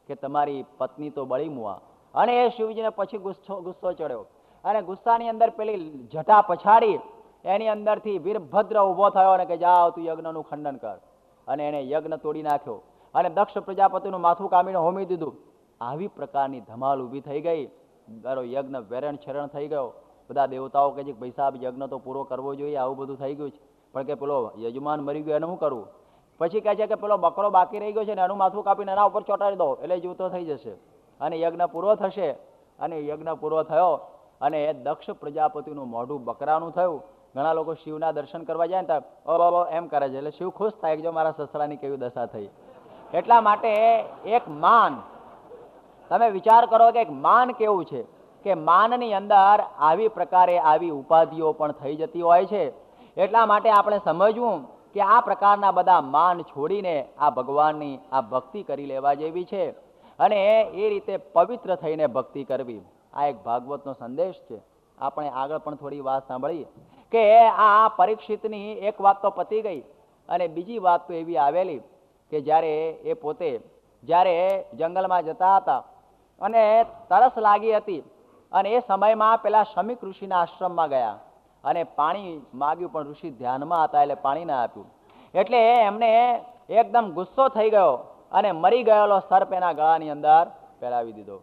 કે તમારી પત્ની તો બળી મુવા. અને એ શિવજીને પછી ગુસ્સો ચડ્યો અને ગુસ્સાની અંદર પેલી જટા પછાડી એની અંદરથી વીરભદ્ર ઊભો થયો અને કે જાઓ તું યજ્ઞનું ખંડન કર. અને એને યજ્ઞ તોડી નાખ્યો અને દક્ષ પ્રજાપતિનું માથું કામીને હોમી દીધું. આવી પ્રકારની ધમાલ ઊભી થઈ ગઈ. તારો યજ્ઞ વેરણ છેરણ થઈ ગયો. બધા દેવતાઓ કહે છે કે ભાઈ સાહેબ યજ્ઞ તો પૂરો કરવો જોઈએ, આવું બધું થઈ ગયું છે. પણ કે પેલો યજમાન મરી ગયો એનું શું કરવું? પછી કહે છે કે પેલો બકરો બાકી રહી ગયો છે ને એનું માથું કાપીને એના ઉપર ચોંટાડી દો એટલે જીવતો થઈ જશે અને યજ્ઞ પૂરો થશે. અને યજ્ઞ પૂરો થયો અને એ દક્ષ પ્રજાપતિનું મોઢું બકરાનું થયું. ઘણા લોકો શિવના દર્શન કરવા જાય ને તો એમ કરે છે, એટલે શિવ ખુશ થાય કે જો મારા સસરાની કેવી દશા થઈ. એટલા માટે એક માન, તમે વિચાર કરો કે એક માન કેવું છે કે માનની અંદર આવી પ્રકારે આવી ઉપાધિઓ પણ થઈ જતી હોય છે. એટલા માટે આપણે સમજવું કે આ પ્રકારના બધા માન છોડીને આ ભગવાનની આ ભક્તિ કરી લેવા જેવી છે અને એ રીતે પવિત્ર થઈને ભક્તિ કરવી. આ એક ભાગવતનો સંદેશ છે. આપણે આગળ પણ થોડી વાત સાંભળી કે આ પરીક્ષિતની એક વાત તો પતી ગઈ અને બીજી વાત તો એવી આવેલી કે જ્યારે એ પોતે જ્યારે જંગલમાં જતા હતા અને તરસ લાગી હતી અને એ સમયમાં પેલા શમીક ઋષિના આશ્રમમાં ગયા અને પાણી માગ્યું, પણ ઋષિ ધ્યાનમાં હતા એટલે પાણી ના આપ્યું. એટલે એમને એકદમ ગુસ્સો થઈ ગયો અને મરી ગયેલો સર્પ એના ગળાની અંદર પહેરાવી દીધો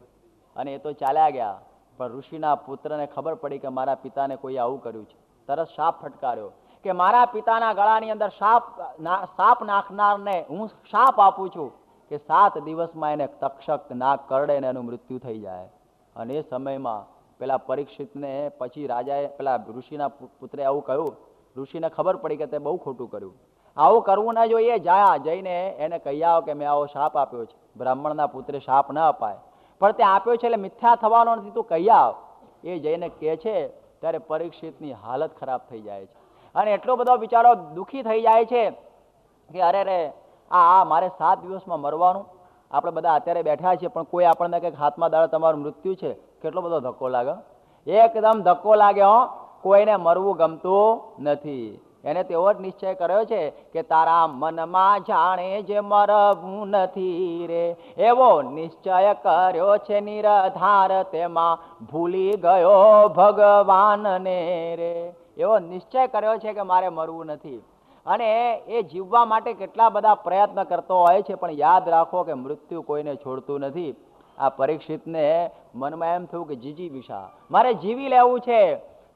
અને એ તો ચાલ્યા ગયા. પણ ઋષિના પુત્રને ખબર પડી કે મારા પિતાને કોઈ આવું કર્યું છે. તરત સાપ ફટકાર્યો કે મારા પિતાના ગળાની અંદર સાપ નાખનારને હું શાપ આપું છું કે 7 દિવસમાં એને તક્ષક નાક કરડે ને એનું મૃત્યુ થઈ જાય. અને એ સમયમાં પેલા પરીક્ષિતને પછી રાજાએ પેલા ઋષિના પુત્રે આવું કહ્યું. ઋષિને ખબર પડી કે તે બહુ ખોટું કર્યું, આવું કરવું ના જોઈએ. જઈને એને કહી આવો કે મેં આવો શાપ આપ્યો છે. બ્રાહ્મણના પુત્રે શાપ ન અપાય, પણ તે આપ્યો છે એટલે મિથ્યા થવાનો નથી, તું કહી આવ. એ જઈને કહે છે ત્યારે પરીક્ષિતની હાલત ખરાબ થઈ જાય છે અને એટલો બધો બિચારો દુઃખી થઈ જાય છે કે અરે રે આ મારે 7 દિવસમાં મરવાનું. આપણે બધા અત્યારે બેઠા છીએ પણ કોઈ આપણને કંઈક હાથમાં દાડે તમારું મૃત્યુ છે, કેટલો બધો ધક્કો લાગે. એકદમ ધક્કો લાગે હો. કોઈને મરવું ગમતું નથી. એને તેવો જ નિશ્ચય કર્યો છે કે તારા મનમાં જાણે જે મરવું નથી રે, એવો નિશ્ચય કર્યો છે નિરાધાર, તેમાં ભૂલી ગયો ભગવાનને રે. એવો નિશ્ચય કર્યો છે કે મારે મરવું નથી અને એ જીવવા માટે કેટલા બધા પ્રયત્ન કરતો હોય છે, પણ યાદ રાખો કે મૃત્યુ કોઈને છોડતું નથી. આ પરીક્ષિતને મનમાં એમ થયું કે જીજી વિશા મારે જીવી લેવું છે,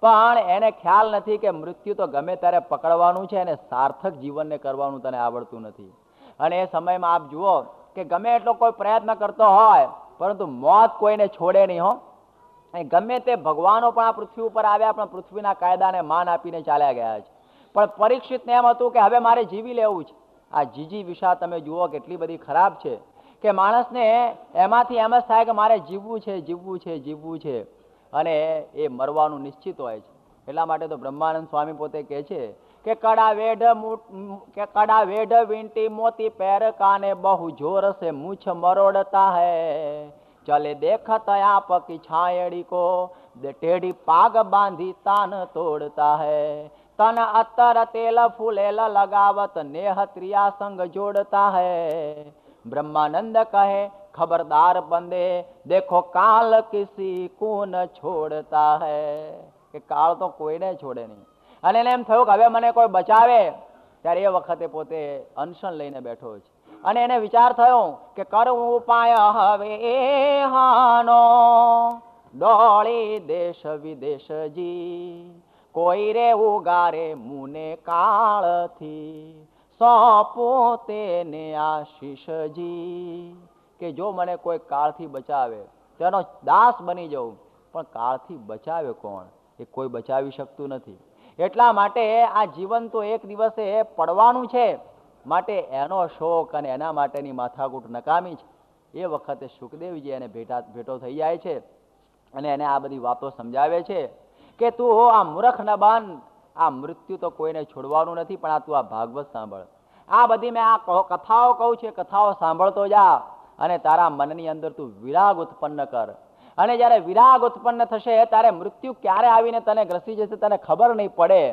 પણ એને ખ્યાલ નથી કે મૃત્યુ તો ગમે ત્યારે પકડવાનું છે અને સાર્થક જીવનને કરવાનું તને આવડતું નથી. અને એ સમયમાં આપ જુઓ કે ગમે એટલો કોઈ પ્રયત્ન કરતો હોય પરંતુ મોત કોઈને છોડે નહીં હો. ગમે તે ભગવાનો પણ આ પૃથ્વી ઉપર આવ્યા પણ પૃથ્વીના કાયદાને માન આપીને ચાલ્યા ગયા છે. પણ પરીક્ષિતને એમ હતું કે હવે મારે જીવી લેવું છે. આ જીજી વિશા તમે જુઓ કેટલી બધી ખરાબ છે કે માણસને એમાંથી એમ જ થાય કે મારે જીવવું છે, જીવવું છે, જીવવું છે અને એ મરવાનું નિશ્ચિત હોય છે. એટલા માટે તો બ્રહ્માનંદ સ્વામી પોતે કહે છે કે કડા વેઢ વીંટી મોતી પેર કાને બહુ જોર સે મૂછ મરોડતા હૈ, ચલે દેખત આપ કી છાયડી કો ટેढ़ी પાગ બાંધી તાન તોડતા હૈ, તન અત્તર તેલ ફૂલેલ લગાવત નેહ ત્રિયા સંગ જોડતા હૈ. બ્રહ્માનંદ કહે ખબરદાર બંદે દેખો કાલ કિસી કો ન છોડતા હૈ, કે કાળ તો કોઈને છોડે નહીં. અને એને એમ થયું કે હવે મને કોઈ બચાવે. ત્યારે એ વખતે પોતે અનશન લઈને બેઠો છે અને એને વિચાર થયો કે કરું ઉપાય હવે હાનો, ડોળી દેશ વિદેશજી કોઈ રે ઉગારે મુને કાળથી, સોંપો તેને આશીષજી. કે જો મને કોઈ કાળથી બચાવે તેનો દાસ બની જાઉં, પણ કાળથી બચાવે કોણ? એ કોઈ બચાવી શકતું નથી. એટલા માટે આ જીવન તો એક દિવસે પડવાનું છે, માટે એનો શોક અને એના માટેની માથાકૂટ નકામી છે. એ વખતે સુખદેવજી એને ભેટો થઈ જાય છે અને એને આ બધી વાતો સમજાવે છે કે તું આ મૂર્ખ ન બન, આ મૃત્યુ તો કોઈને છોડવાનું નથી, પણ આ તું આ ભાગવત સાંભળ. આ બધી મેં આ કથાઓ કહું છું, કથાઓ સાંભળતો જા અને તારા મનની અંદર તું વિરાગ ઉત્પન્ન કર. અને જ્યારે વિરાગ ઉત્પન્ન થશે ત્યારે મૃત્યુ ક્યારે આવીને તને ગ્રસી જશે તને ખબર નહીં પડે.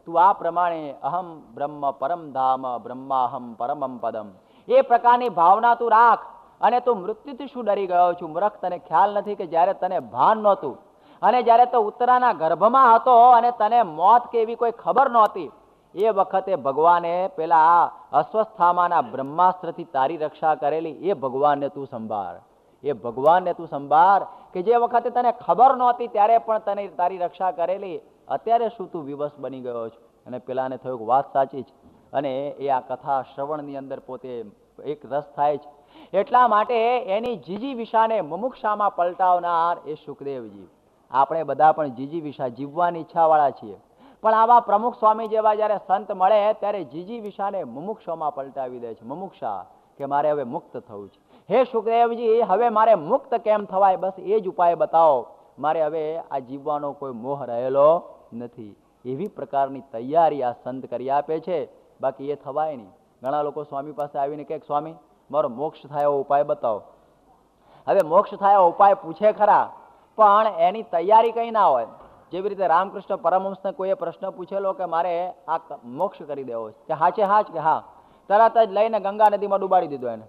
તું આ પ્રમાણે અહમ બ્રહ્મ પરમ ધામ બ્રહ્માહમ પરમમ પદમ એ પ્રકારની ભાવના તું રાખ. અને તું મૃત્યુથી શું ડરી ગયો છું મૂર્ખ? તને ખ્યાલ નથી કે જ્યારે તને ભાન નહોતું અને જ્યારે તો ઉત્તરાના ગર્ભમાં હતો અને તને મોત કે એવી કોઈ ખબર નહોતી, એ વખતે ભગવાને પેલા અસ્વસ્થામાના બ્રહ્માસ્ત્રથી તારી રક્ષા કરેલી. એ ભગવાનને તું સંભાળ, એ ભગવાનને તું સંભાળ કે જે વખતે તને ખબર નહોતી ત્યારે પણ તને તારી રક્ષા કરેલી. અત્યારે શું તું વિવશ બની ગયો છો? અને પેલાને થયું વાત સાચી છે અને એ આ કથા શ્રવણની અંદર પોતે એક રસ થાય છે. એટલા માટે એની જીજી વિશાને મુમુક્ષામાં પલટાવનાર એ સુખદેવજી. આપણે બધા પણ જીજી વિશા જીવવાની ઈચ્છાવાળા છીએ, પણ આવા પ્રમુખ સ્વામી જેવા જ્યારે સંત મળે ત્યારે જીજી વિશાને મુમુક્ષામાં પલટાવી દે છે. મુમુક્ષા કે મારે હવે મુક્ત થવું છે. હે સુખદેવજી, હવે મારે મુક્ત કેમ થવાય? બસ એ જ ઉપાય બતાવો. મારે હવે આ જીવવાનો કોઈ મોહ રહેલો નથી. એવી પ્રકારની તૈયારી આ સંત કરી આપે છે બાકી એ થવાય નહીં. ઘણા લોકો સ્વામી પાસે આવીને કહે, સ્વામી મારો મોક્ષ થાય એવો ઉપાય બતાવો. હવે મોક્ષ થાય એવો ઉપાય પૂછે ખરા, પણ એની તૈયારી કંઈ ના હોય. જેવી રીતે રામકૃષ્ણ પરમહંસને કોઈએ પ્રશ્ન પૂછેલો કે મારે આ મોક્ષ કરી દેવો છે, કે હા છે, હા જ, કે હા. તરત જ લઈને ગંગા નદીમાં ડુબાડી દીધો એને.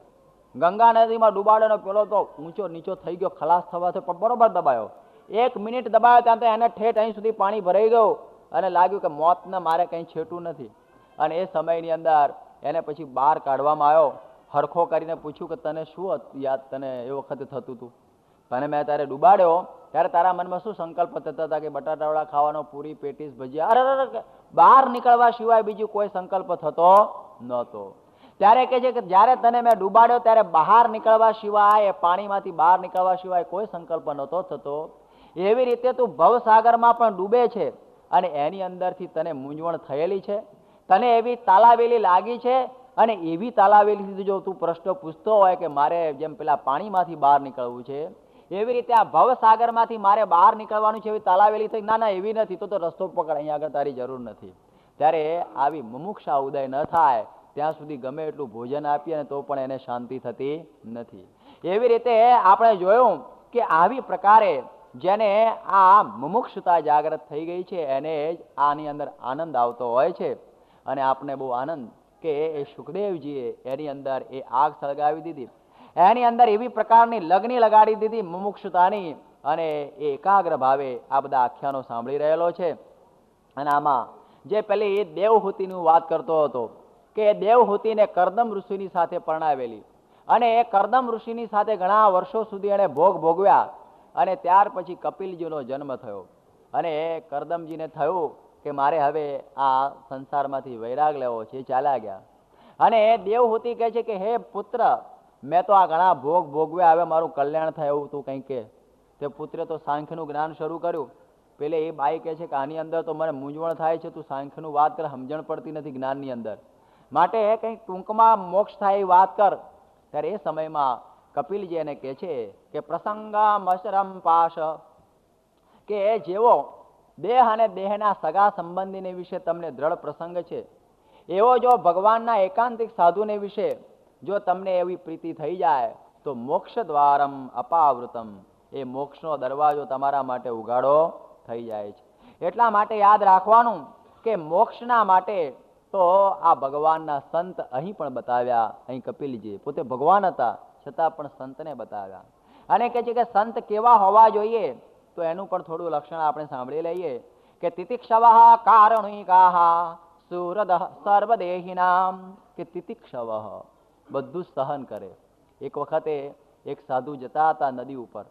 ગંગા નદીમાં ડુબાડેલો પેલો તો ઊંચો નીચો થઈ ગયો, ખલાસ થવાથી પણ બરોબર દબાયો. 1 મિનિટ દબાયો ત્યાં તો એને ઠેઠ અહીં સુધી પાણી ભરાઈ ગયું અને લાગ્યું કે મોતને મારે કંઈ છેટું નથી. અને એ સમયની અંદર એને પછી બહાર કાઢવામાં આવ્યો. હરખો કરીને પૂછ્યું કે તને શું યાદ, તને એ વખતે થતું હતું, અને મેં તારે ડુબાડ્યો ત્યારે તારા મનમાં શું સંકલ્પ થતા હતા કે બટાટાવડા ખાવાનો, પૂરી પેટીસ, ભજીયા, અરે બહાર નીકળવા સિવાય બીજું કોઈ સંકલ્પ થતો નહોતો. ત્યારે કહે છે કે જ્યારે તને મેં ડુબાડ્યો ત્યારે બહાર નીકળવા સિવાય, પાણીમાંથી બહાર નીકળવા સિવાય કોઈ સંકલ્પ નહોતો થતો. એવી રીતે તું ભવસાગરમાં પણ ડૂબે છે અને એની અંદરથી તને મૂંઝવણ થયેલી છે, તને એવી તાલાવેલી લાગી છે. અને એવી તાલાવેલીથી જો તું પ્રશ્ન પૂછતો હોય કે મારે જેમ પેલા પાણીમાંથી બહાર નીકળવું છે, એવી રીતે આ ભવસાગરમાંથી મારે બહાર નીકળવાનું છે, એવી તાલાવેલી થઈ, ના ના એવી નથી, તો રસ્તો પકડ, અહીંયા આગળ તારી જરૂર નથી. ત્યારે આવી મુમુક્ષા ઉદય ન થાય ત્યાં સુધી ગમે એટલું ભોજન આપીએ ને તો પણ એને શાંતિ થતી નથી. એવી રીતે આપણે જોયું કે આવી પ્રકારે જેને આ મુમુક્ષતા જાગૃત થઈ ગઈ છે એને જ આની અંદર આનંદ આવતો હોય છે. અને આપણે બહુ આનંદ કે એ સુખદેવજીએ એની અંદર એ આગ સળગાવી દીધી, એની અંદર એવી પ્રકારની લગ્ની લગાડી દીધી મુમુક્ષતાની, અને એ એકાગ્ર ભાવે આ બધા આખ્યાનો સાંભળી રહેલો છે. અને આમાં જે પેલી દેવહૂતિની વાત કરતો હતો કે દેવહૂતિને કરદમ ઋષિની સાથે પરણાવેલી, અને એ કરદમ ઋષિની સાથે ઘણા વર્ષો સુધી એણે ભોગ ભોગવ્યા. અને ત્યાર પછી કપિલજીનો જન્મ થયો, અને એ કરદમજીને થયું કે મારે હવે આ સંસારમાંથી વૈરાગ લેવો છે. ચાલ્યા ગયા. અને દેવહૂતિ કહે છે કે હે પુત્ર, મેં તો આ ઘણા ભોગ ભોગવ્યા, હવે મારું કલ્યાણ થાય એવું તું કંઈ કે. તે પુત્રે તો સાંખ્યનું જ્ઞાન શરૂ કર્યું. પેલે એ બાઈ કહે છે કે આની અંદર તો મને મૂંઝવણ થાય છે, તું સાંખ્યનું વાત કર, સમજણ પડતી નથી જ્ઞાનની અંદર, માટે કંઈક ટૂંકમાં મોક્ષ થાય એ વાત કર. ત્યારે એ સમયમાં કપિલજી એને કહે છે કે પ્રસંગમશરમ પાશ, કે જેવો દેહ અને દેહના સગા સંબંધીને વિશે તમને દ્રઢ પ્રસંગ છે, એવો જો ભગવાનના એકાંતિક સાધુને વિશે જો તમને એવી પ્રીતિ થઈ જાય તો મોક્ષ દ્વારમ અપાવૃતમ, એ મોક્ષનો દરવાજો તમારા માટે ઉઘાડો થઈ જાય છે. એટલા માટે યાદ રાખવાનું કે મોક્ષના માટે તો આ ભગવાનના સંત અહીં પણ બતાવ્યા. અહીં કપિલજી પોતે ભગવાન હતા છતાં પણ સંતને બતાવ્યા. અને કહે છે કે સંત કેવા હોવા જોઈએ, તો એનું પણ થોડું લક્ષણ આપણે સાંભળી લઈએ કે તિતિક્ષવ કારણિકાહ સુહૃદ સર્વદેહિનામ, કે તિતિક્ષવ બધું સહન કરે. એક વખતે એક સાધુ જતા હતા નદી ઉપર,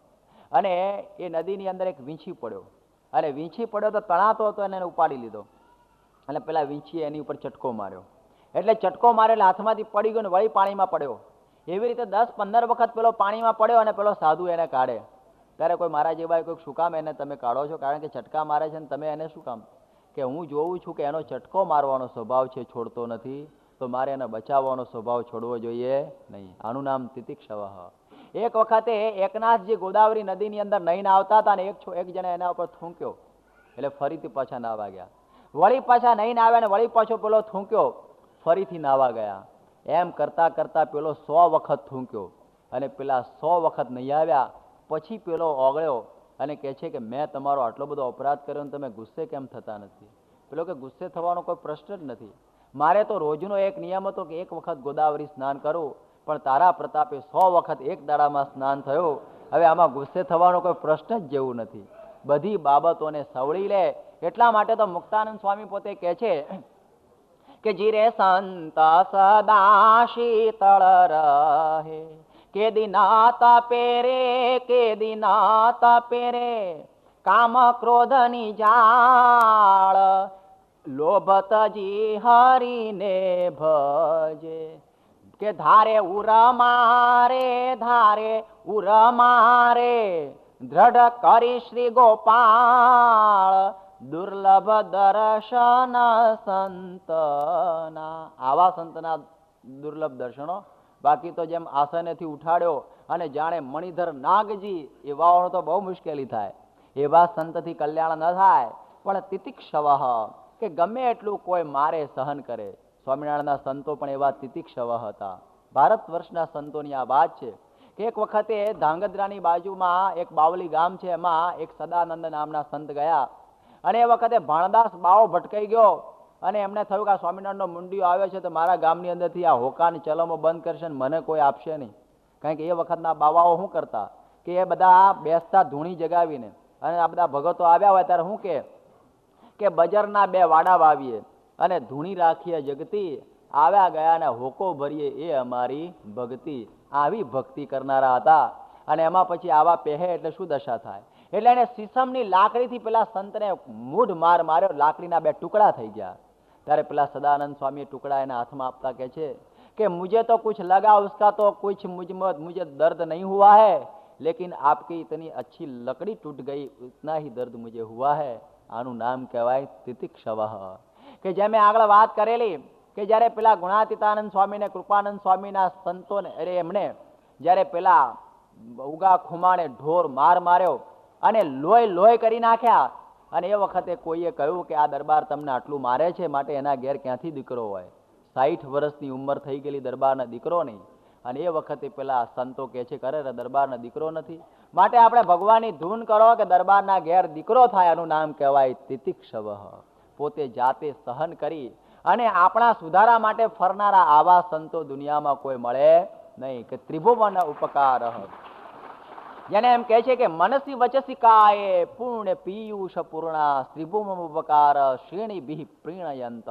અને એ નદીની અંદર એક વીંછી પડ્યો, અને વીંછી પડ્યો તો તણાતો હતો, એને ઉપાડી લીધો. અને પેલા વીંછીએ એની ઉપર ચટકો માર્યો, એટલે ચટકો માર્યો એટલે હાથમાંથી પડી ગયો ને વળી પાણીમાં પડ્યો. એવી રીતે 10-15 વખત પેલો પાણીમાં પડ્યો, અને પેલો સાધુ એને કાઢે. ત્યારે કોઈ મારા જેવા કોઈ શું કામ એને તમે કાઢો છો, કારણ કે ચટકા મારે છે ને તમે એને શું કામ, કે હું જોઉં છું કે એનો ચટકો મારવાનો સ્વભાવ છે, છોડતો નથી, તો મારે એને બચાવવાનો સ્વભાવ છોડવો જોઈએ નહીં. આનું નામ તિતિક્ષવ. એક વખતે એકનાથજી ગોદાવરી નદીની અંદર નહીને આવતા હતા, અને એક જણા એના ઉપર થૂંક્યો, એટલે ફરીથી પાછા નાવા ગયા. વળી પાછા નહીને આવ્યા, ને વળી પાછો પેલો થૂંક્યો, ફરીથી નાવા ગયા. એમ કરતા કરતા પેલો 100 વખત થૂંક્યો, અને પેલા 100 વખત નહીં આવ્યા. પછી પેલો ઓગળ્યો અને કહે છે કે મેં તમારો આટલો બધો અપરાધ કર્યો ને તમે ગુસ્સે કેમ થતા નથી? પેલો કે ગુસ્સે થવાનો કોઈ પ્રશ્ન જ નથી, મારે તો રોજનો એક નિયમ હતો કે એક વખત ગોદાવરી સ્નાન કરું, પણ તારા પ્રતાપે 100 વખત એક દાડામાં સ્નાન થયું. હવે આમાં ગુસ્સે થવાનો કોઈ પ્રશ્ન જ જેવું નથી, બધી બાબતોને સવળી લે. એટલા માટે તો મુક્તાનંદ સ્વામી પોતે કહે છે કે જીરે સંત સદા શીતળ રહે, કે દિનાત પેરે, કે દિનાત પેરે, કામ ક્રોધની જાળ, લોભતજી હરીને ભજે, કે ધારે ઉર મારે દ્રઢ કરી શ્રી ગોપાળ, દુર્લભ દર્શન સંતના. આવા સંતના દુર્લભ દર્શનો, બાકી તો જેમ આસનેથી ઉઠાડ્યો અને જાણે મણિધર નાગજી, એવાઓનો તો બહુ મુશ્કેલી થાય. એવા સંતથી કલ્યાણ ન થાય. પણ તિતિક્ષવ, કે ગમે એટલું કોઈ મારે સહન કરે. સ્વામિનારાયણના સંતો પણ એવા તિતિક્ષવ હતા. ભારત વર્ષના સંતોની આ વાત છે કે એક વખતે ધાંગધ્રાની બાજુમાં એક બાવલી ગામ છે, એમાં એક સદાનંદ નામના સંત ગયા અને એ વખતે ભાણદાસ બાવો ભટકાઈ ગયો અને એમને થયું કે આ સ્વામિનારાયણનો મુંડિયો આવ્યો છે તો મારા ગામની અંદરથી આ હોકાની ચલમો બંધ કરશે ને મને કોઈ આપશે નહીં. કારણ કે એ વખતના બાવાઓ શું કરતા કે એ બધા બેસતા ધૂણી જગાવીને, અને આ બધા ભગતો આવ્યા હોય ત્યારે શું કે બજારના બે વાડા વાવીએ અને ધૂણી રાખીએ જગતી, આવ્યા ગયા ને હોકો ભરીએ એ અમારી ભક્તિ. આવી ભક્તિ કરનારા હતા. અને એમાં પછી આવા પહેે એટલે શું દશા થાય? એટલે એને સીસમની લાકડીથી પેલા સંતને મૂઢ માર માર્યો, લાકડીના બે ટુકડા થઈ ગયા. ત્યારે પેલા સદાનંદ સ્વામી ટુકડા એના હાથમાં આપતા કહે છે कि मुझे तो कुछ लगा उसका तो कुछ मुझे दर्द नहीं हुआ है, लेकिन आपकी इतनी अच्छी लकड़ी टूट गई उतना ही दर्द मुझे हुआ है. આનું નામ કહેવાય તિતિક્ષવ. કે જે મેં આગળ વાત કરેલી કે જ્યારે પેલા ગુણાતીતાનંદ સ્વામી ને કૃપાનંદ સ્વામીના સંતોને એમણે જ્યારે પેલા ઉગા ખુમાણે ઢોર માર માર્યો અને લોહી કરી નાખ્યા, અને એ વખતે કોઈએ કહ્યું કે આ દરબાર તમને આટલું મારે છે માટે એના ઘેર ક્યાંથી દીકરો હોય? 60 વર્ષની ઉંમર થઈ ગયેલી દરબારના દીકરો નહીં. અને એ વખતે પેલા સંતો કહે છે કરે દરબારના દીકરો નથી, માટે આપણે ભગવાનની ધૂન કરો કે દરબારના ઘેર દીકરો થાય. આનું નામ કહેવાય તિતિક્ષવ. પોતે જાતે સહન કરી અને આપણા સુધારા માટે ફરનારા આવા સંતો દુનિયામાં કોઈ મળે નહીં. કે ત્રિભુવન ઉપકાર, જેને એમ કહે છે કે મનસી વચસી કાયે પુણ્ય પીયુષ પૂર્ણા ત્રિભુવન ઉપકાર શ્રેણી ભી પ્રીણયંત.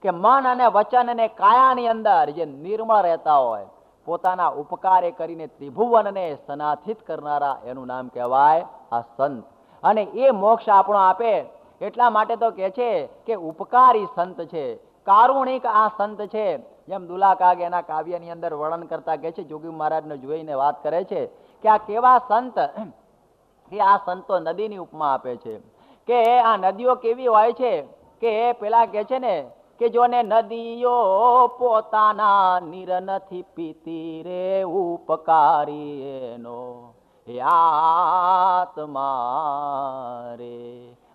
કે મન અને વચન અને કાયાની અંદર જે નિર્મળ રહેતા હોય, પોતાના ઉપકારે કરીને ત્રિભુવનને સનાથિત કરનારા, એનું નામ કહેવાય આ સંત. અને એ મોક્ષ આપણો આપે એટલા માટે તો કહે છે કે ઉપકારી સંત છે, કારુણિક આ સંત છે. જેમ દુલા કાગ એના કાવ્યની અંદર વર્ણન કરતા કહે છે, જોગી મહારાજને જોઈને વાત કરે છે કે આ કેવા સંત, કે આ સંતો નદીની ઉપમા આપે છે. કે આ નદીઓ કેવી હોય છે કે પેલા કહે છે ને કે જોને નદીઓ પોતાના નીર નથી પીતી રે, ઉપકારી એનો હે આત્મા રે.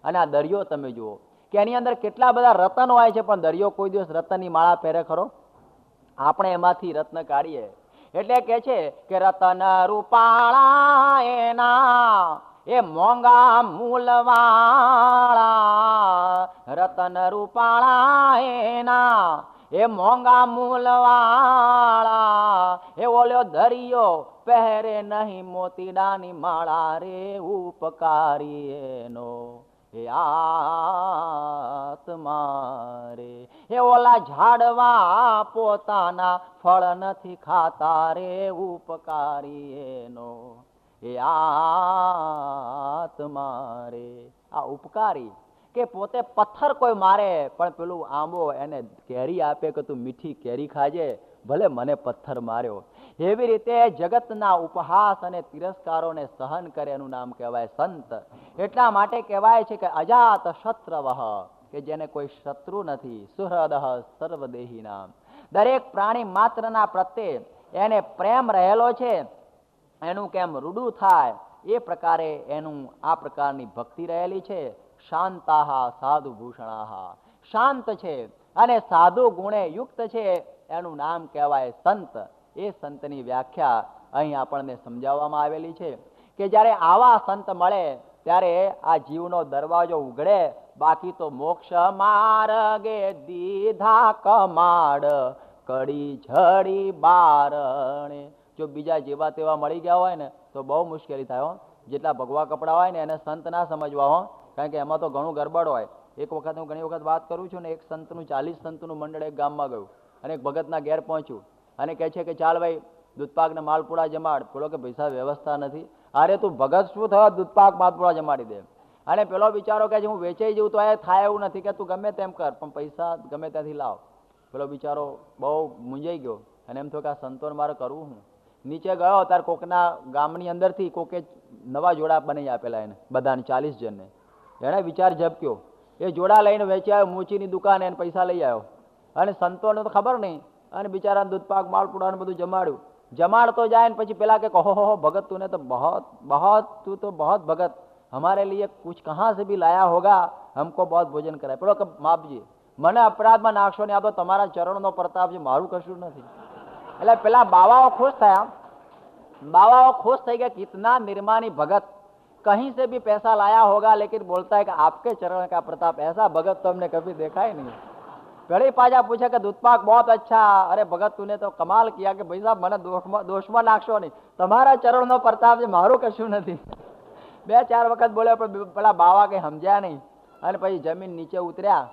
અને આ દરિયો તમે જુઓ કે એની અંદર કેટલા બધા રતન હોય છે, પણ દરિયો કોઈ દિવસ રતનની માળા પહેરે ખરો? આપણે એમાંથી રત્ન કાઢીએ. એટલે કે છે કે રતન રૂપાળા એના એ મોંઘા મૂલવાળા, રતન રૂપાળા એના એ મોંઘા મૂલવાળા, એ ઓલ્યો દરિયો પહેરે નહીં મોતીડાની માળા રે, ઉપકારી એનો હે આત્મા રે. એ ઓલા ઝાડવા પોતાના ફળ નથી ખાતા રે, ઉપકારી એનો હે આત્મા રે. આ ઉપકારી કે પોતે પથ્થર કોઈ મારે પણ પેલું આંબો એને કેરી આપે કે તું મીઠી કેરી ખાજે, ભલે મને પથ્થર માર્યો. એવી રીતે જગતના ઉપહાસ અને તિરસ્કારોને સહન કરે, એનું નામ કહેવાય સંત. એટલા માટે કહેવાય છે કે અજાત શત્રવઃ, કે જેને કોઈ શત્રુ નથી. સુહૃદ સર્વદેહી નામ, દરેક પ્રાણી માત્રના પ્રત્યે એને પ્રેમ રહેલો છે. એનું કેમ રૂડું થાય એ પ્રકારે એનું આ પ્રકારની ભક્તિ રહેલી છે. શાંતાહ સાધુ ભૂષણાહ, શાંત છે અને સાધુ ગુણે યુક્ત છે, એનું નામ કહેવાય સંત. એ સંતની વ્યાખ્યા અહીં આપણને સમજાવવામાં આવેલી છે કે જ્યારે આવા સંત મળે ત્યારે આ જીવનો દરવાજો ઉઘડે. બાકી તો મોક્ષ માર્ગે દીધા કમાડ, કડી ઝડી બારણે. જો બીજા જેવા તેવા મળી ગયા હોય ને તો બહુ મુશ્કેલી થાય હો. જેટલા ભગવા કપડા હોય ને એને સંત ના સમજવા હો, કારણ કે એમાં તો ઘણું ગરબડ હોય. એક વખત હું ઘણી વખત વાત કરું છું ને, એક સંતનું 40 સંતનું મંડળ એક ગામમાં ગયું અને એક ભગતના ઘેર પહોંચ્યું અને કહે છે કે ચાલ ભાઈ દૂધપાક ને માલપુડા જમાડ. પેલો કે પૈસા વ્યવસ્થા નથી. અરે તું ભગત શું થયો, દૂધપાક માલપુડા જમાડી દે. અને પેલો બિચારો કે હું વેચાઈ જઉં તો એ થાય એવું નથી, કે તું ગમે તેમ કર પણ પૈસા ગમે ત્યાંથી લાવ. પેલો બિચારો બહુ મૂંઝાઈ ગયો અને એમ થયું કે આ સંતોને મારે કરવું હું. નીચે ગયો ત્યારે કોકના ગામની અંદરથી કોકે નવા જોડા બનાવી આપેલા એને બધાને 40 જણને. એને વિચાર ઝબક્યો, એ જોડા લઈને વેચી આવ્યો મૂચીની દુકાને એને પૈસા લઈ આવ્યો. અને સંતોને તો ખબર નહીં, અને બિચારાને દૂધપાક માલપુડા બધું જમાડ્યું. જમાડતો જાય ને પછી પેલા કે ઓહો ભગત તું ને તો તું તો बहुत भगत, हमारे लिए कुछ कहाँ से भी लाया होगा, हमको बहुत भोजन कराए. પેલો કે માપજી મને અપરાધમાં નાખશો ને, આ તો તમારા ચરણનો પ્રતાપ છે, મારું કશું નથી. એટલે પેલા બાવાઓ ખુશ થયા. बाबा खुश થઈ ગયા, कितना निर्मानी भगत, कहीं से भी पैसा लाया होगा लेकिन बोलता है कि आपके चरण का प्रताप, ऐसा भगत तो हमने कभी देखा ही नहीं. घड़ी पाजा पूछे कि दूधपाक बहुत अच्छा, अरे भगत तूने तो कमाल किया कि भाई साहब મને દોષમાં નાખશો નહીં, તમારા ચરણનો પ્રતાપ છે, મારું કશું નથી. બે ચાર વખત બોલ્યો પણ પેલા બાવા કઈ સમજ્યા નહીં, અને પછી જમીન નીચે ઉતર્યા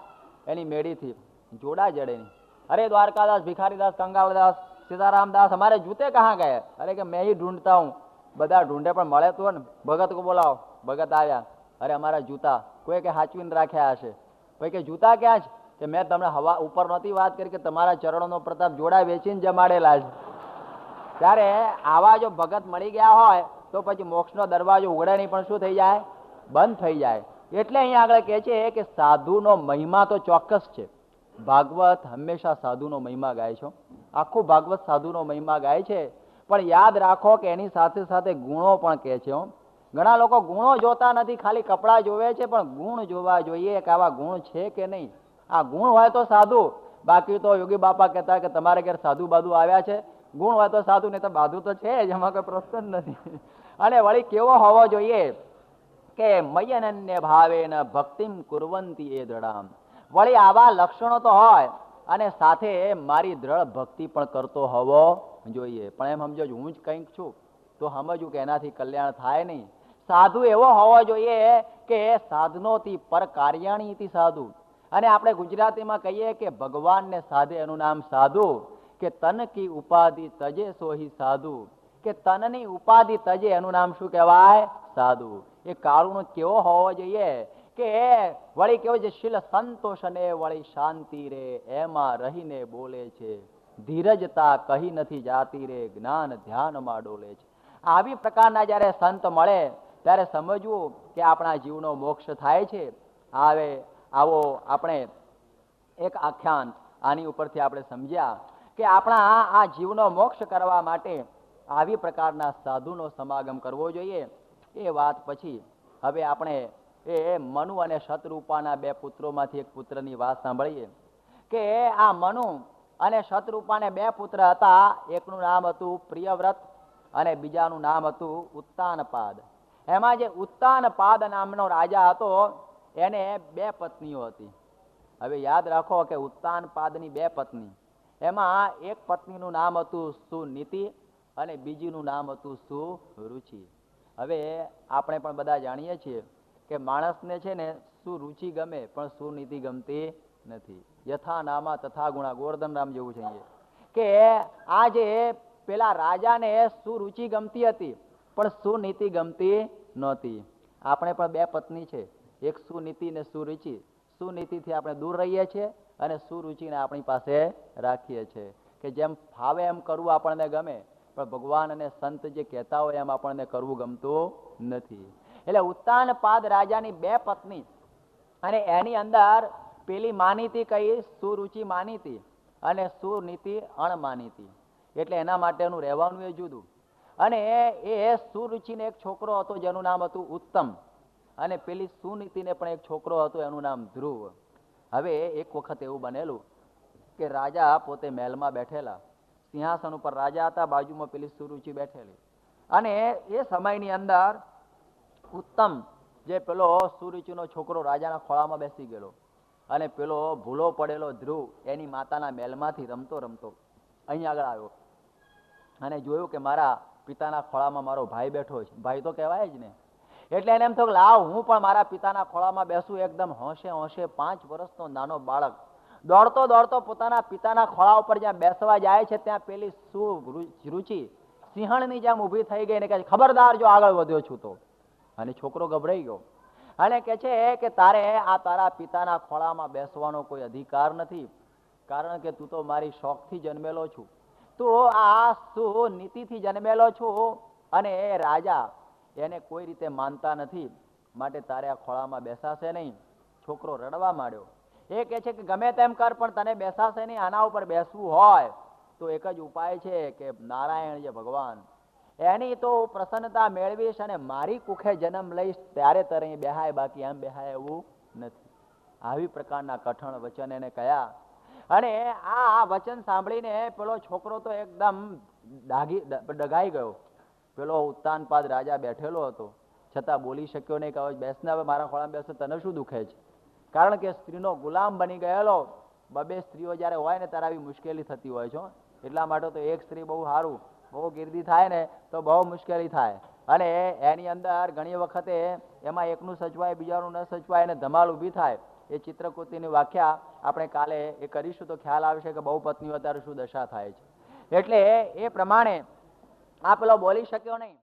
એની મેળીથી, જોડા જડે નહીં. अरे द्वारकादास, भिखारीदास, कंगालदास, सीताराम दास, हमारे जूते कहाँ गए? अरे कि मैं ही ढूंढता हूँ. બધા ઢૂંઢે પણ મળે તો ને, ભગત કો બોલાવો. ભગત આવ્યા, અરે અમારા જૂતા કોઈ કે હાચવીને રાખ્યા હશે. ભાઈ કે જૂતા ક્યાં છે? કે મેં તમને હવા ઉપર નહોતી વાત કરી કે તમારા ચરણોનો પ્રતાપ જોડા વેચીને જમાડેલા છે. ત્યારે આવા જો ભગત મળી ગયા હોય તો પછી મોક્ષનો દરવાજો ઉઘડે નહીં, પણ શું થઈ જાય? બંધ થઈ જાય. એટલે અહીંયા આગળ કહે છે કે સાધુનો મહિમા તો ચોક્કસ છે. ભાગવત હંમેશા સાધુનો મહિમા ગાય છે. આખું ભાગવત સાધુનો મહિમા ગાય છે, પણ યાદ રાખો કે એની સાથે સાથે ગુણો પણ કહે છે. ઘણા લોકો ગુણો જોતા નથી, ખાલી કપડા જોવે છે, પણ ગુણ જોવા જોઈએ કે આવા ગુણ છે કે નહીં. આ ગુણ હોય તો સાધુ, બાકી તો યોગી બાપા કહેતા કે તમારે ઘેર સાધુ બાધુ આવ્યા છે, ગુણ હોય તો સાધુ, નહીં તો બાધુ તો છે જ, એમાં કોઈ પ્રશ્ન નથી. અને વળી કેવો હોવો જોઈએ કે મયનન્ય ભાવે ન ભક્તિમ કુર્વંતી એ દડામ. વળી આવા લક્ષણો તો હોય અને સાથે મારી દ્રઢ ભક્તિ પણ કરતો હોવો જોઈએ. પણ એમ સમજો હું જ કંઈક છું તો સમજવું કે એનાથી કલ્યાણ થાય નહીં. સાધુ એવો હોવો જોઈએ કે સાધનોથી પર કાર્યાણીથી સાધુ. અને આપણે ગુજરાતીમાં કહીએ કે ભગવાનને સાધે એનું નામ સાધુ, કે તન કી ઉપાધિ તજે સોહી સાધુ, કે તનની ઉપાધિ તજે એનું નામ શું કહેવાય? સાધુ. એ કાળુનો કેવો હોવો જોઈએ કે વળી કેવું છે, શીલ સંતોષ ને વળી શાંતિ રે, એમાં રહીને બોલે છે, ધીરજતા કહી નથી જાતી રે, જ્ઞાન ધ્યાનમાં ડોલે છે. આવી પ્રકારના જયારે સંત મળે ત્યારે સમજવું કે આપણા જીવનો મોક્ષ થાય છે. આવો આપણે એક આખ્યાન આની ઉપરથી આપણે સમજ્યા કે આપણા આ જીવનો મોક્ષ કરવા માટે આવી પ્રકારના સાધુનો સમાગમ કરવો જોઈએ. એ વાત પછી હવે આપણે એ મનુ અને શતરૂપાના બે પુત્રોમાંથી એક પુત્રની વાત સાંભળીએ કે આ મનુ અને શતરૂપાને બે પુત્ર હતા. એકનું નામ હતું પ્રિયવ્રત અને બીજાનું નામ હતું ઉત્તાનપાદ. એમાં જે ઉત્તાનપાદ નામનો રાજા હતો એને બે પત્નીઓ હતી. હવે યાદ રાખો કે ઉત્તાનપાદની બે પત્ની, એમાં એક પત્નીનું નામ હતું સુનીતિ અને બીજીનું નામ હતું સુરુચિ. હવે આપણે પણ બધા જાણીએ છીએ કે માણસને છે ને સુરુચિ ગમે પણ સુનીતિ ગમતી નથી. યથા નામા તથા ગુણા, ગોવર્ધન રામ જેવું છે કે આ જે પેલા રાજાને સુરુચિ ગમતી હતી પણ સુનીતિ ગમતી નહોતી. આપણે પણ બે પત્ની છે, એક સુનીતિ ને સુરુચિ. સુનીતિથી આપણે દૂર રહીએ છીએ અને સુરુચિને આપણી પાસે રાખીએ છીએ કે જેમ ફાવે એમ કરવું આપણને ગમે, પણ ભગવાન અને સંત જે કહેતા હોય એમ આપણને કરવું ગમતું નથી. એટલે ઉત્તાનપાદ રાજાની બે પત્ની, અને એની અંદર પેલી માનીતી કઈ? સુરુચિ માનીતી અને સુનીતિ અણમાનીતી. એટલે એના માટેનું રહેવાનું એ જુદું. અને એ સુરુચિને એક છોકરો હતો જેનું નામ હતું ઉત્તમ, અને પેલી સુનીતિને પણ એક છોકરો હતો એનું નામ ધ્રુવ. હવે એક વખત એવું બનેલું કે રાજા પોતે મહેલમાં બેઠેલા, સિંહાસન ઉપર રાજા હતા, બાજુમાં પેલી સુરુચિ બેઠેલી. અને એ સમયની અંદર ઉત્તમ જે પેલો સુરુચિનો છોકરો રાજાના ખોળામાં બેસી ગયેલો, અને પેલો ભૂલો પડેલો ધ્રુવ એની માતાના મહેલમાંથી રમતો રમતો અહીં આગળ આવ્યો અને જોયું કે મારા પિતાના ખોળામાં મારો ભાઈ બેઠો છે. ભાઈ તો કહેવાય જ ને. એટલે એને એમ થયું લાવ હું પણ મારા પિતાના ખોળામાં બેસું. એકદમ હોંશે હોંશે 5 વર્ષનો નાનો બાળક દોડતો દોડતો પોતાના પિતાના ખોળા ઉપર જ્યાં બેસવા જાય છે ત્યાં પેલી સુરુચિ સિંહણની જેમ ઊભી થઈ ગઈ ને કહે ખબરદાર જો આગળ વધ્યો છું તો. અને છોકરો ગભરાઈ ગયો અને કહે છે કે તારે આ તારા પિતાના ખોળામાં બેસવાનો કોઈ અધિકાર નથી, કારણ કે તું તો મારી શોખથી જન્મેલો છું, તું આ સુનીતિથી જન્મેલો છું, અને એ રાજા એને કોઈ રીતે માનતા નથી, માટે તારે આ ખોળામાં બેસાશે નહીં. છોકરો રડવા માંડ્યો. એ કહે છે કે ગમે તેમ કર પણ તને બેસાશે નહીં. આના ઉપર બેસવું હોય તો એક જ ઉપાય છે કે નારાયણ જે ભગવાન એની તો પ્રસન્નતા મેળવીશ અને મારી કુખે જન્મ લઈશ ત્યારે તરે બેહાય, બાકી એમ બેહાય એવું નથી. આવી પ્રકારના કઠણ વચન એને કહ્યા. અને આ વચન સાંભળીને પેલો છોકરો તો એકદમ ડગાઈ ગયો. પેલો ઉત્તાનપાદ રાજા બેઠેલો હતો, છતાં બોલી શક્યો નહીં કે હવે બેસને, હવે મારા ખોળામાં બેસે, તને શું દુખે છે? કારણ કે સ્ત્રીનો ગુલામ બની ગયેલો. બબે સ્ત્રીઓ જ્યારે હોય ને ત્યારે આવી મુશ્કેલી થતી હોય છે. એટલા માટે તો એક સ્ત્રી બહુ સારું, બહુ ગીર્દી થાય ને તો બહુ મુશ્કેલી થાય. અને એની અંદર ઘણી વખતે એમાં એકનું સચવાય, બીજાનું ન સચવાય, અને ધમાલ ઊભી થાય. એ ચિત્રકૃતિની વ્યાખ્યા આપણે કાલે એ કરીશું તો ખ્યાલ આવશે કે બહુ પત્નીઓ અત્યારે શું દશા થાય છે. એટલે એ પ્રમાણે આ પેલો બોલી શક્યો નહીં.